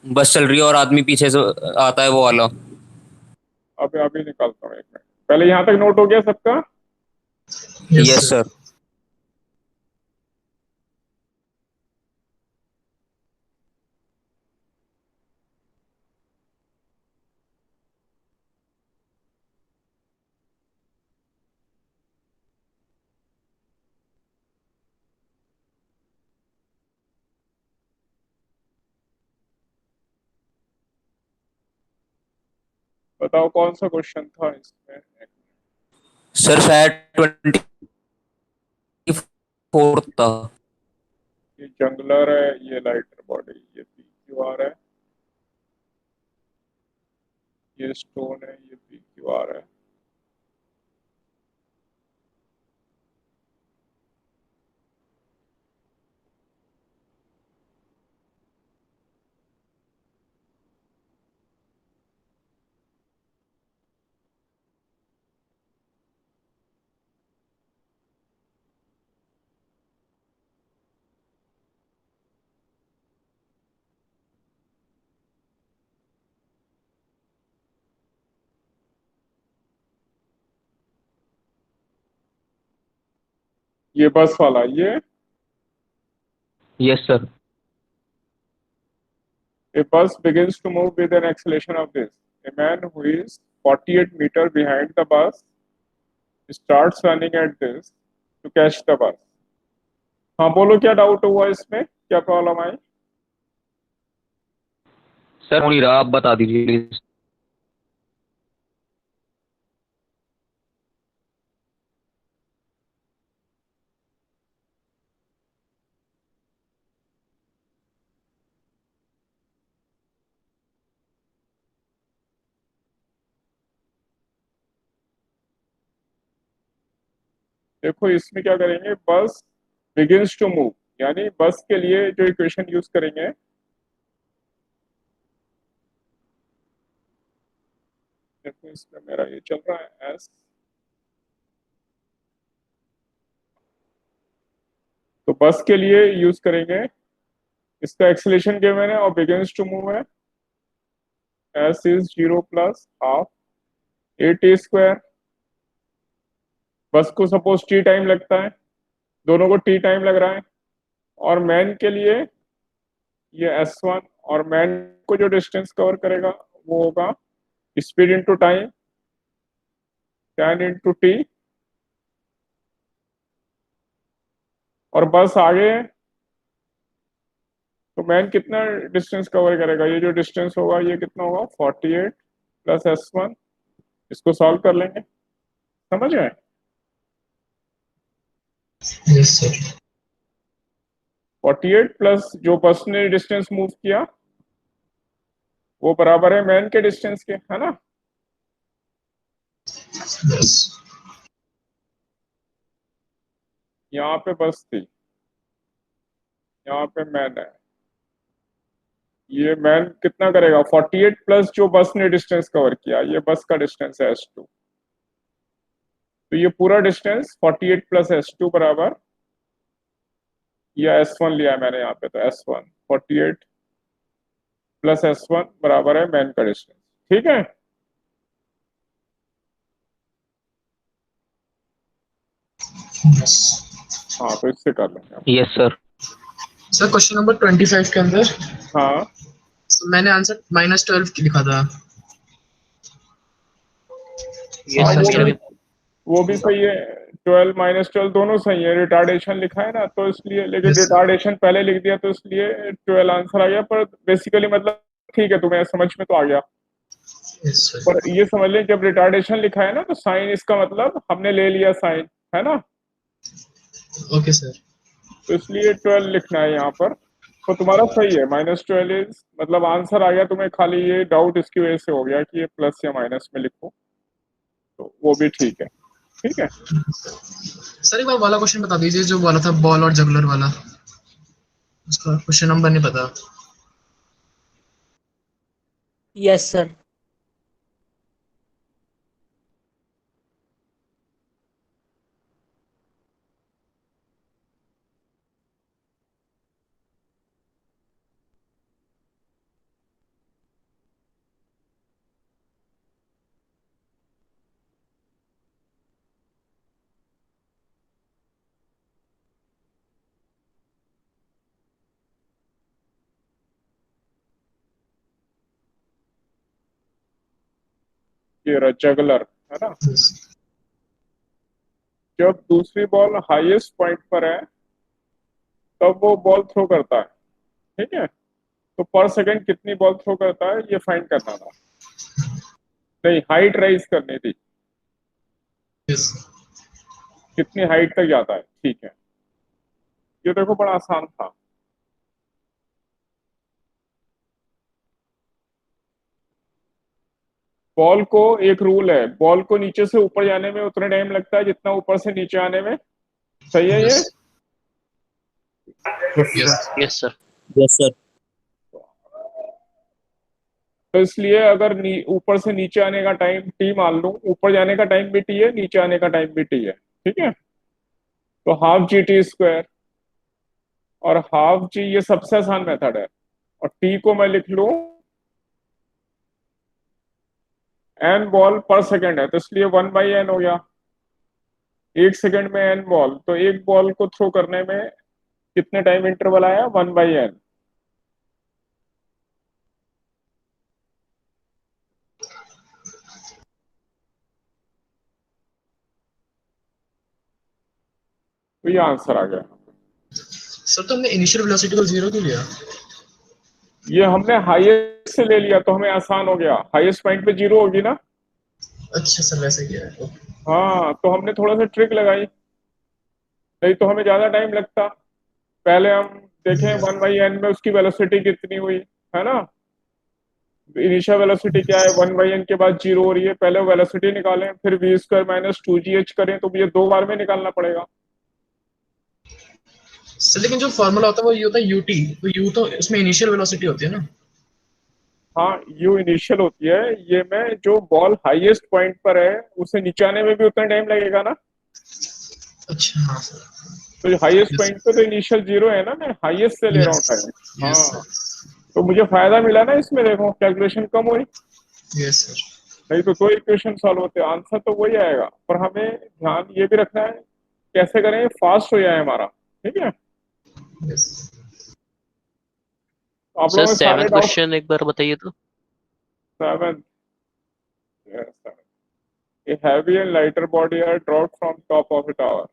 बस चल रही है और आदमी पीछे से आता है वो वाला। अभी अभी निकालता हूँ, एक मिनट। पहले यहाँ तक नोट हो गया सबका? Yes sir. बताओ कौन सा क्वेश्चन था इसमें? सर शायद 24 था। ये जंगलर है, ये लाइटर बॉडी, ये पी क्यू आर है, ये स्टोन है, ये पी क्यू आर है। ये बस वाला, ये yes sir. a bus begins to move with an acceleration of this. A man who is 48 meter behind the bus starts running at this to catch the bus. हाँ बोलो, क्या doubt हुआ इसमें, क्या प्रॉब्लम आई? सर हो नहीं रहा, आप बता दीजिए प्लीज। देखो इसमें क्या करेंगे, बस बिगिंस टू मूव, यानी बस के लिए जो इक्वेशन यूज करेंगे, देखो इसमें मेरा ये चल रहा है एस, तो बस के लिए यूज करेंगे, इसका एक्सेलेरेशन गिवन है और बिगिंस टू मूव है, S is 0 plus half A T square. बस को सपोज टी टाइम लगता है, दोनों को टी टाइम लग रहा है, और मैन के लिए ये S1, और मैन को जो डिस्टेंस कवर करेगा वो होगा speed into time, tan into T, और बस आगे है तो मैन कितना डिस्टेंस कवर करेगा, ये जो डिस्टेंस होगा ये कितना होगा 48 प्लस S1, इसको सॉल्व कर लेंगे, समझ गए। Yes sir. 48 प्लस जो बस ने डिस्टेंस मूव किया वो बराबर है मैन के डिस्टेंस के, है ना। यस यहाँ पे बस थी, यहाँ पे मैन है, ये मैन कितना करेगा 48 प्लस जो बस ने डिस्टेंस कवर किया, ये बस का डिस्टेंस है S2, तो ये पूरा डिस्टेंस 48 प्लस S2 बराबर, या S1 लिया है मैंने यहाँ पे, तो S1 48 प्लस S1 बराबर है मैन का डिस्टेंस, ठीक है। यस हाँ तो इससे कर लेंगे आप। Yes sir. Sir question number 25 के अंदर हाँ मैंने आंसर -12 लिखा था। ये हाँ, सर वो भी सही है, 12 -12 दोनों सही है, रिटार्डेशन लिखा है ना तो इसलिए, लेकिन Yes, sir. रिटार्डेशन पहले लिख दिया तो इसलिए 12 आंसर आ गया, पर बेसिकली मतलब ठीक है, तुम्हें समझ में तो आ गया, यस सर। पर ये समझ लें जब रिटार्डेशन लिखा है ना तो साइन, इसका मतलब हमने ले लिया साइन, है ना, ओके सर। तो इसलिए 12 लिखना है यहाँ पर, तो तुम्हारा सही है, -12 मतलब आंसर आ गया, तुम्हें खाली ये डाउट इसकी वजह से हो गया कि ये प्लस या माइनस में लिखो, तो वो भी ठीक है, ठीक है। सर एक बार वाला क्वेश्चन बता दीजिए जो वाला था बॉल और जगलर वाला, उसका क्वेश्चन नंबर नहीं पता। Yes sir. ये रहा जगलर, है ना, जब दूसरी बॉल हाईएस्ट पॉइंट पर है तब वो बॉल थ्रो करता है, ठीक है, तो पर सेकंड कितनी बॉल थ्रो करता है ये फाइंड करना था, नहीं हाइट राइज करनी थी, यस कितनी हाइट तक जाता है, ठीक है, ये देखो बड़ा आसान था। बॉल को एक रूल है, बॉल को नीचे से ऊपर जाने में उतना टाइम लगता है जितना ऊपर से नीचे आने में, सही है ये। Yes sir. Yes sir. तो इसलिए अगर ऊपर से नीचे आने का टाइम टी मान लूं, ऊपर जाने का टाइम भी टी है, नीचे आने का टाइम भी टी है, ठीक है, तो हाफ जी टी स्क्वायर, और हाफ जी ये सबसे आसान मेथड है, और टी को मैं लिख लूं एन बॉल पर सेकंड है, तो इसलिए 1/n हो गया, एक सेकंड में एन बॉल, तो एक बॉल को थ्रो करने में कितने टाइम इंटरवल आया 1/n, तो ये आंसर आ गया। सर तो हमने इनिशियल वेलोसिटी को 0 क्यों लिया? ये हमने हाईएस्ट से ले लिया तो हमें आसान हो गया, हाईएस्ट पॉइंट पे 0 होगी ना। अच्छा सर वैसे किया है, ओके। हाँ, तो हमने थोड़ा सा ट्रिक लगाई, नहीं तो हमें ज्यादा टाइम लगता। पहले हम देखें 1/n में उसकी वेलोसिटी कितनी हुई, है ना। इनिशियल वेलोसिटी क्या है, 1/n के बाद 0 हो रही है, पहले वेलोसिटी निकालें, फिर v² माइनस 2gh करें, तो ये 2 बार में निकालना पड़ेगा। सर लेकिन जो फॉर्मूला होता है वो ये होता है यूटी, तो यू तो उसमें इनिशियल वेलोसिटी होती है ना। हाँ, u इनिशियल होती है, ये में जो बॉल हाईएस्ट पॉइंट पर है उसे नीचे आने में भी उतना टाइम लगेगा ना। अच्छा हाँ सर। तो हाईएस्ट यस पॉइंट पे तो इनिशियल 0 है ना, मैं हाईएस्ट से ले रहा हूँ टाइम। यस हाँ, सर तो मुझे फायदा मिला ना इसमें, देखो कैलकुलेशन कम हुई, यस सर। नहीं तो 2 इक्वेशन सॉल्व होते, आंसर तो वही आएगा। पर हमें ध्यान ये भी रखना है कैसे करें फास्ट हो जाए हमारा, ठीक है। यस तो आप सर लोगों के सारे 7th डाउट। क्वेश्चन एक बार बताइए तो। 7, a heavy and lighter body are dropped from top of a tower.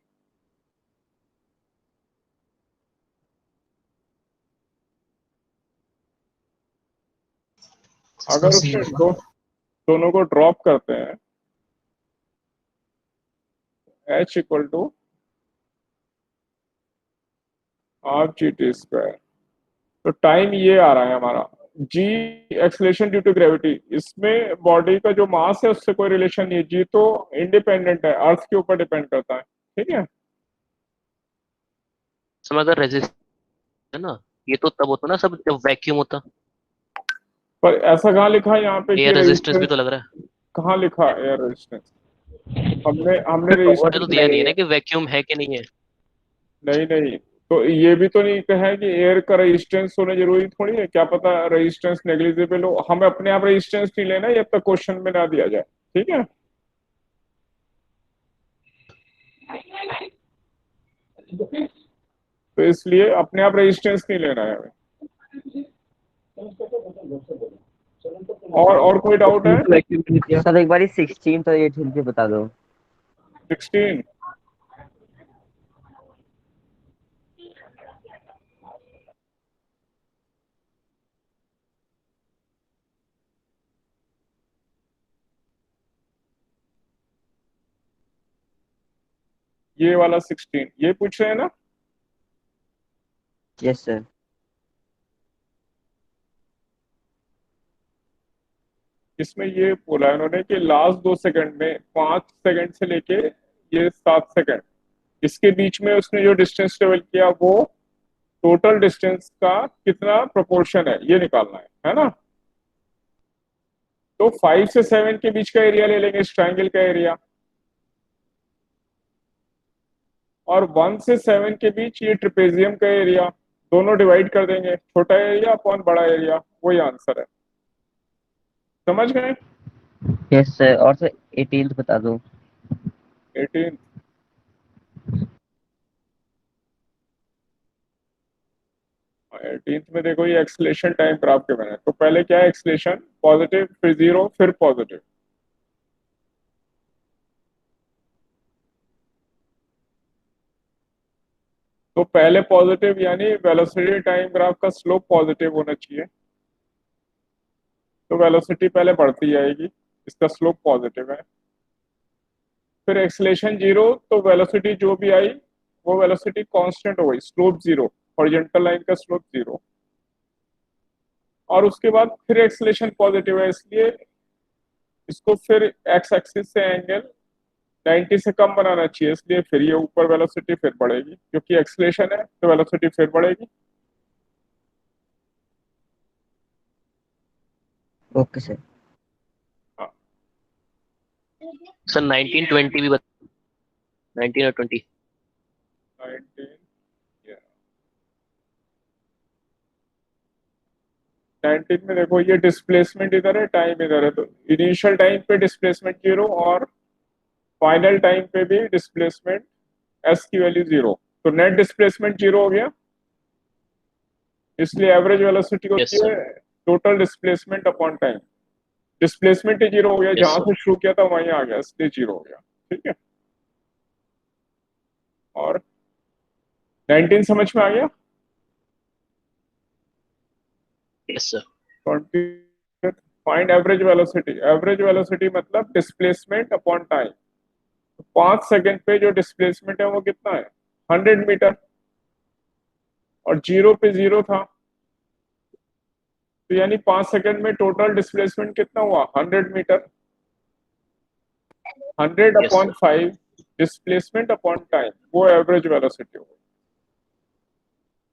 इसका अगर सी उसने होगा। दोनों को ड्रॉप करते हैं, h equal to half g t², तो टाइम ये आ रहा है हमारा। g acceleration due to gravity, इसमें बॉडी का जो मास है उससे कोई रिलेशन नहीं है, g तो इंडिपेंडेंट है, अर्थ के ऊपर डिपेंड करता है, ठीक है। समय अगर रेजिस्ट है ना, ये तो तब होता ना सब जब वैक्यूम होता। पर ऐसा कहाँ लिखा है यहाँ पे कि एयर रेजिस्टेंस भी रेजिस्टेंस, तो लग रहा है। कहाँ लिखा है एयर रेजिस्टेंस, हमने ये तो रेजिस्टेंस दिया नहीं है ना कि वैक्यूम है कि नहीं है। नहीं नहीं, तो ये भी तो नहीं कहा है कि एयर का रेजिस्टेंस होना जरूरी थोड़ी है, क्या पता रेजिस्टेंस नेग्लिजिबल हो, हमें अपने आप रेजिस्टेंस नहीं लेना जब तक क्वेश्चन में ना दिया जाए, ठीक है। तो इसलिए अपने आप रेजिस्टेंस नहीं लेना है हमें। और कोई डाउट है। सर एक बार 16 और 18 के बता दो। 16, ये वाला 16 ये पूछ रहे हैं ना। Yes sir. इसमें ये बोला है उन्होंने कि लास्ट 2 सेकंड में 5 सेकंड से लेके ये 7 सेकंड, इसके बीच में उसने जो डिस्टेंस ट्रेवल किया वो टोटल डिस्टेंस का कितना प्रोपोर्शन है ये निकालना है ना। तो 5 से 7 के बीच का एरिया ले लेंगे, इस ट्राइंगल का एरिया, और 1 से 7 के बीच ये ट्रिपेजियम का एरिया, दोनों डिवाइड कर देंगे, छोटा एरिया अपॉन बड़ा एरिया, वही आंसर है। समझ गए। यस सर, और सर 18 बता दो। 18, 18 में देखो ये एक्सलेशन टाइम ग्राफ के बने, तो पहले क्या है, एक्सलेशन पॉजिटिव, फिर 0, फिर पॉजिटिव। तो पहले पॉजिटिव यानी वेलोसिटी टाइम ग्राफ का स्लोप पॉजिटिव होना चाहिए, तो वेलोसिटी पहले बढ़ती जाएगी, इसका स्लोप पॉजिटिव है। फिर एक्सलेशन 0, तो वेलोसिटी जो भी आई वो वेलोसिटी कांस्टेंट हो गई, स्लोप 0, हॉरिजॉन्टल लाइन का स्लोप 0। और उसके बाद फिर एक्सलेशन पॉजिटिव है, इसलिए इसको फिर एक्स एक्सिस से एंगल 90 से कम बनाना चाहिए, इसलिए फिर ये ऊपर वेलोसिटी फिर बढ़ेगी, क्योंकि एक्सलेशन है तो वेलोसिटी फिर बढ़ेगी। Okay sir. हाँ, सर 1920 भी 19 और 20। 19, 19 में देखो ये डिस्प्लेसमेंट इधर है, टाइम इधर है, तो इनिशियल टाइम पे डिस्प्लेसमेंट 0 और फाइनल टाइम पे भी डिस्प्लेसमेंट एस की वैल्यू 0, तो नेट डिस्प्लेसमेंट 0 हो गया, इसलिए एवरेज वेलोसिटी यस होती सर। है total displacement upon time. Displacement ही 0 हो गया, यस जहां सर। से शुरू किया था वहीं आ गया, इसलिए 0 हो गया, ठीक है। और 19 समझ में आ गया। Yes sir. 20 find average velocity मतलब डिस्प्लेसमेंट अपॉन टाइम। 5 सेकंड पे जो डिस्प्लेसमेंट है वो कितना है 100 मीटर, और 0 पे 0 था, तो यानी 5 सेकंड में टोटल डिस्प्लेसमेंट कितना हुआ 100 meter. 100 yes upon sir 5 displacement upon time, वो एवरेज वेलोसिटी होगी,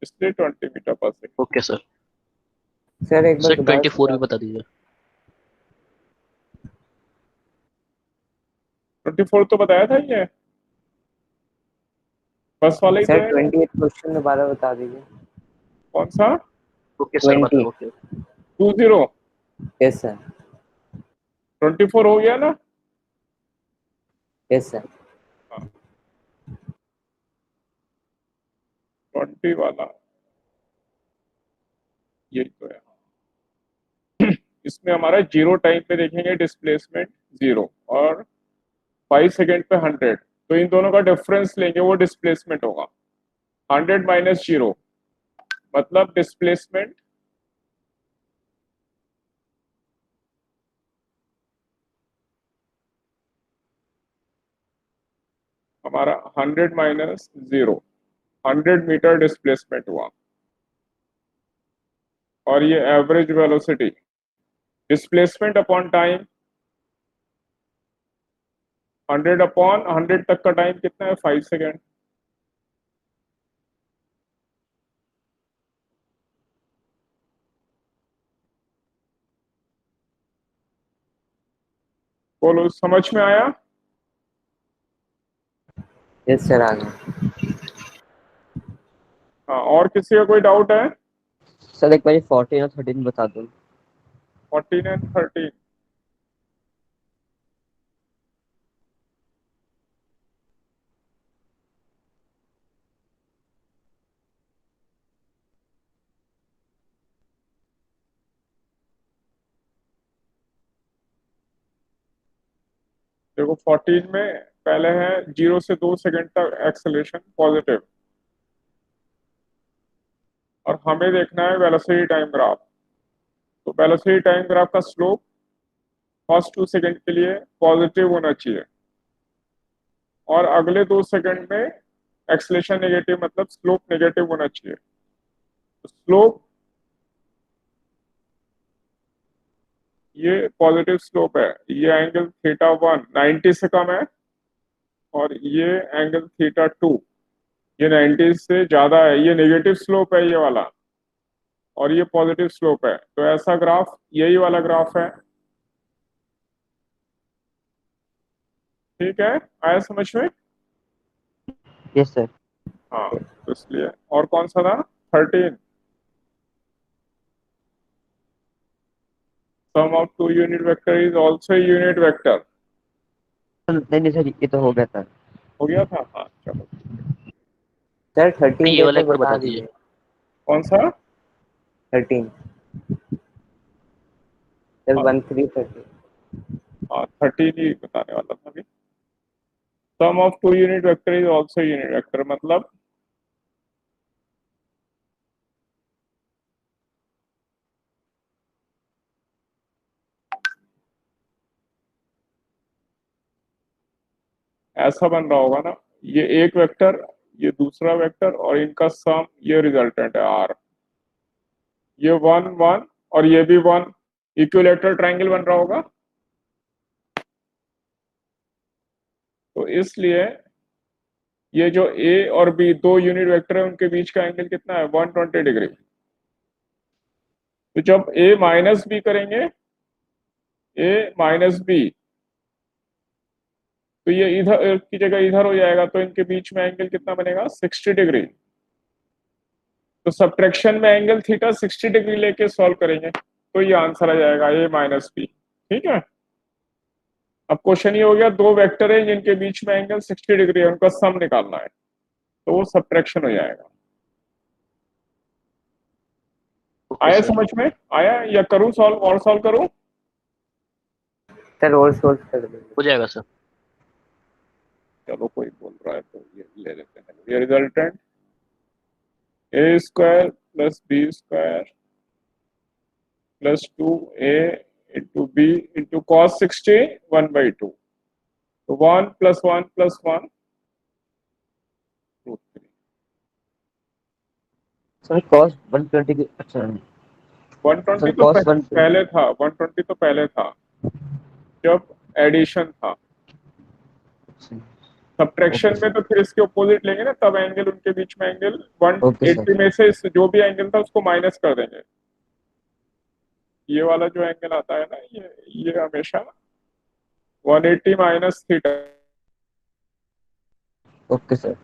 इसलिए 20 मीटर पर सेकंड। Okay sir. सर एक बार सर दोबारा 24 भी बता दीजिए। 24 तो बताया था ये, बस वाला ही तो सर है। 28 क्वेश्चन दोबारा बता दीजिए। कौन सा ओके सर बता 20। ओके 20? Yes sir. 24 हो गया ना? Yes sir. हाँ, 20 वाला यही तो है। इसमें हमारा 0 टाइम पे देखेंगे डिस्प्लेसमेंट 0, और 5 सेकेंड पे 100, तो इन दोनों का डिफरेंस लेंगे, वो डिस्प्लेसमेंट होगा। 100 माइनस 0 मतलब डिस्प्लेसमेंट हमारा 100 माइनस 0, 100 मीटर डिस्प्लेसमेंट हुआ, और ये average velocity displacement upon time 100 upon 100 तक का टाइम कितना है 5 सेकेंड। बोलो, समझ में आया? यस सर आ गया। हाँ, और किसी का कोई डाउट है? सर एक बार 14 और 13 बता दो। 14 एंड 13? देखो 14 में पहले है 0 से 2 सेकंड तक एक्सेलेरेशन पॉजिटिव, और हमें देखना है वेलोसिटी टाइम ग्राफ। तो वेलोसिटी टाइम ग्राफ का स्लोप फर्स्ट 2 सेकंड के लिए पॉजिटिव होना चाहिए, और अगले 2 सेकंड में एक्सेलेरेशन नेगेटिव मतलब स्लोप नेगेटिव होना चाहिए। तो स्लोप ये पॉजिटिव स्लोप है, ये एंगल थीटा 1 90 से कम है, और ये एंगल थीटा 2 ये 90 से ज्यादा है, ये नेगेटिव स्लोप है ये वाला, और ये पॉजिटिव स्लोप है। तो ऐसा ग्राफ यही वाला ग्राफ है। ठीक है, आया समझ में? Yes sir. हाँ, तो इसलिए, और कौन सा था 13? Sum of two unit vector is also unit vector. नहीं नहीं सर, ये तो हो गया सर। हो गया था, हाँ चलो। सर 13 ये एक वाला बार एक बार बता बता दीजिए। दीजिए। कौन सा? 13 सर हाँ 1330। हाँ, 13 ही बताने वाला था अभी। Sum of two unit vector is also unit vector मतलब ऐसा बन रहा होगा ना, ये एक वेक्टर, ये दूसरा वेक्टर, और इनका सम ये रिजल्टेंट है आर, ये 1 1 और ये भी 1, इक्विलेटरल ट्रायंगल बन रहा होगा। तो इसलिए ये जो ए और बी दो यूनिट वेक्टर है, उनके बीच का एंगल कितना है 120 डिग्री। तो जब ए माइनस बी करेंगे, ए माइनस बी, तो ये इधर की जगह इधर हो जाएगा, तो इनके बीच में एंगल कितना बनेगा 60 डिग्री। तो सब्ट्रैक्शन में एंगल थीटा 60 डिग्री लेके सॉल्व करेंगे, तो ये आंसर आ जाएगा ए माइनस बी। ठीक है, अब क्वेश्चन ये हो गया, दो वेक्टर है जिनके बीच में एंगल 60 डिग्री है, उनका सम निकालना है, तो वो सब्ट्रैक्शन हो जाएगा। ओके आया सर। समझ में? आया या करूं सॉल्व, और सॉल्व करूं? सर और सोल्व कर दीजिए। हो जाएगा सर। चलो, कोई बोल रहा है तो ये ले लेते हैं। ये resultant a square plus b square plus 2 a into b into cos 60 1/2. So 1 plus 1 plus 1 root 3. Sir cos 120 की अच्छा 120 सर तो cos 120 पहले था, 120 तो पहले था जब एडिशन था। सब्ट्रैक्शन ओके में तो फिर इसके ऑपोजिट लेंगे ना, तब एंगल उनके बीच में एंगल ओके 180 में से जो भी एंगल था उसको माइनस कर देंगे। ये वाला जो एंगल आता है ना, ये हमेशा 180 माइनस थीटा। Okay sir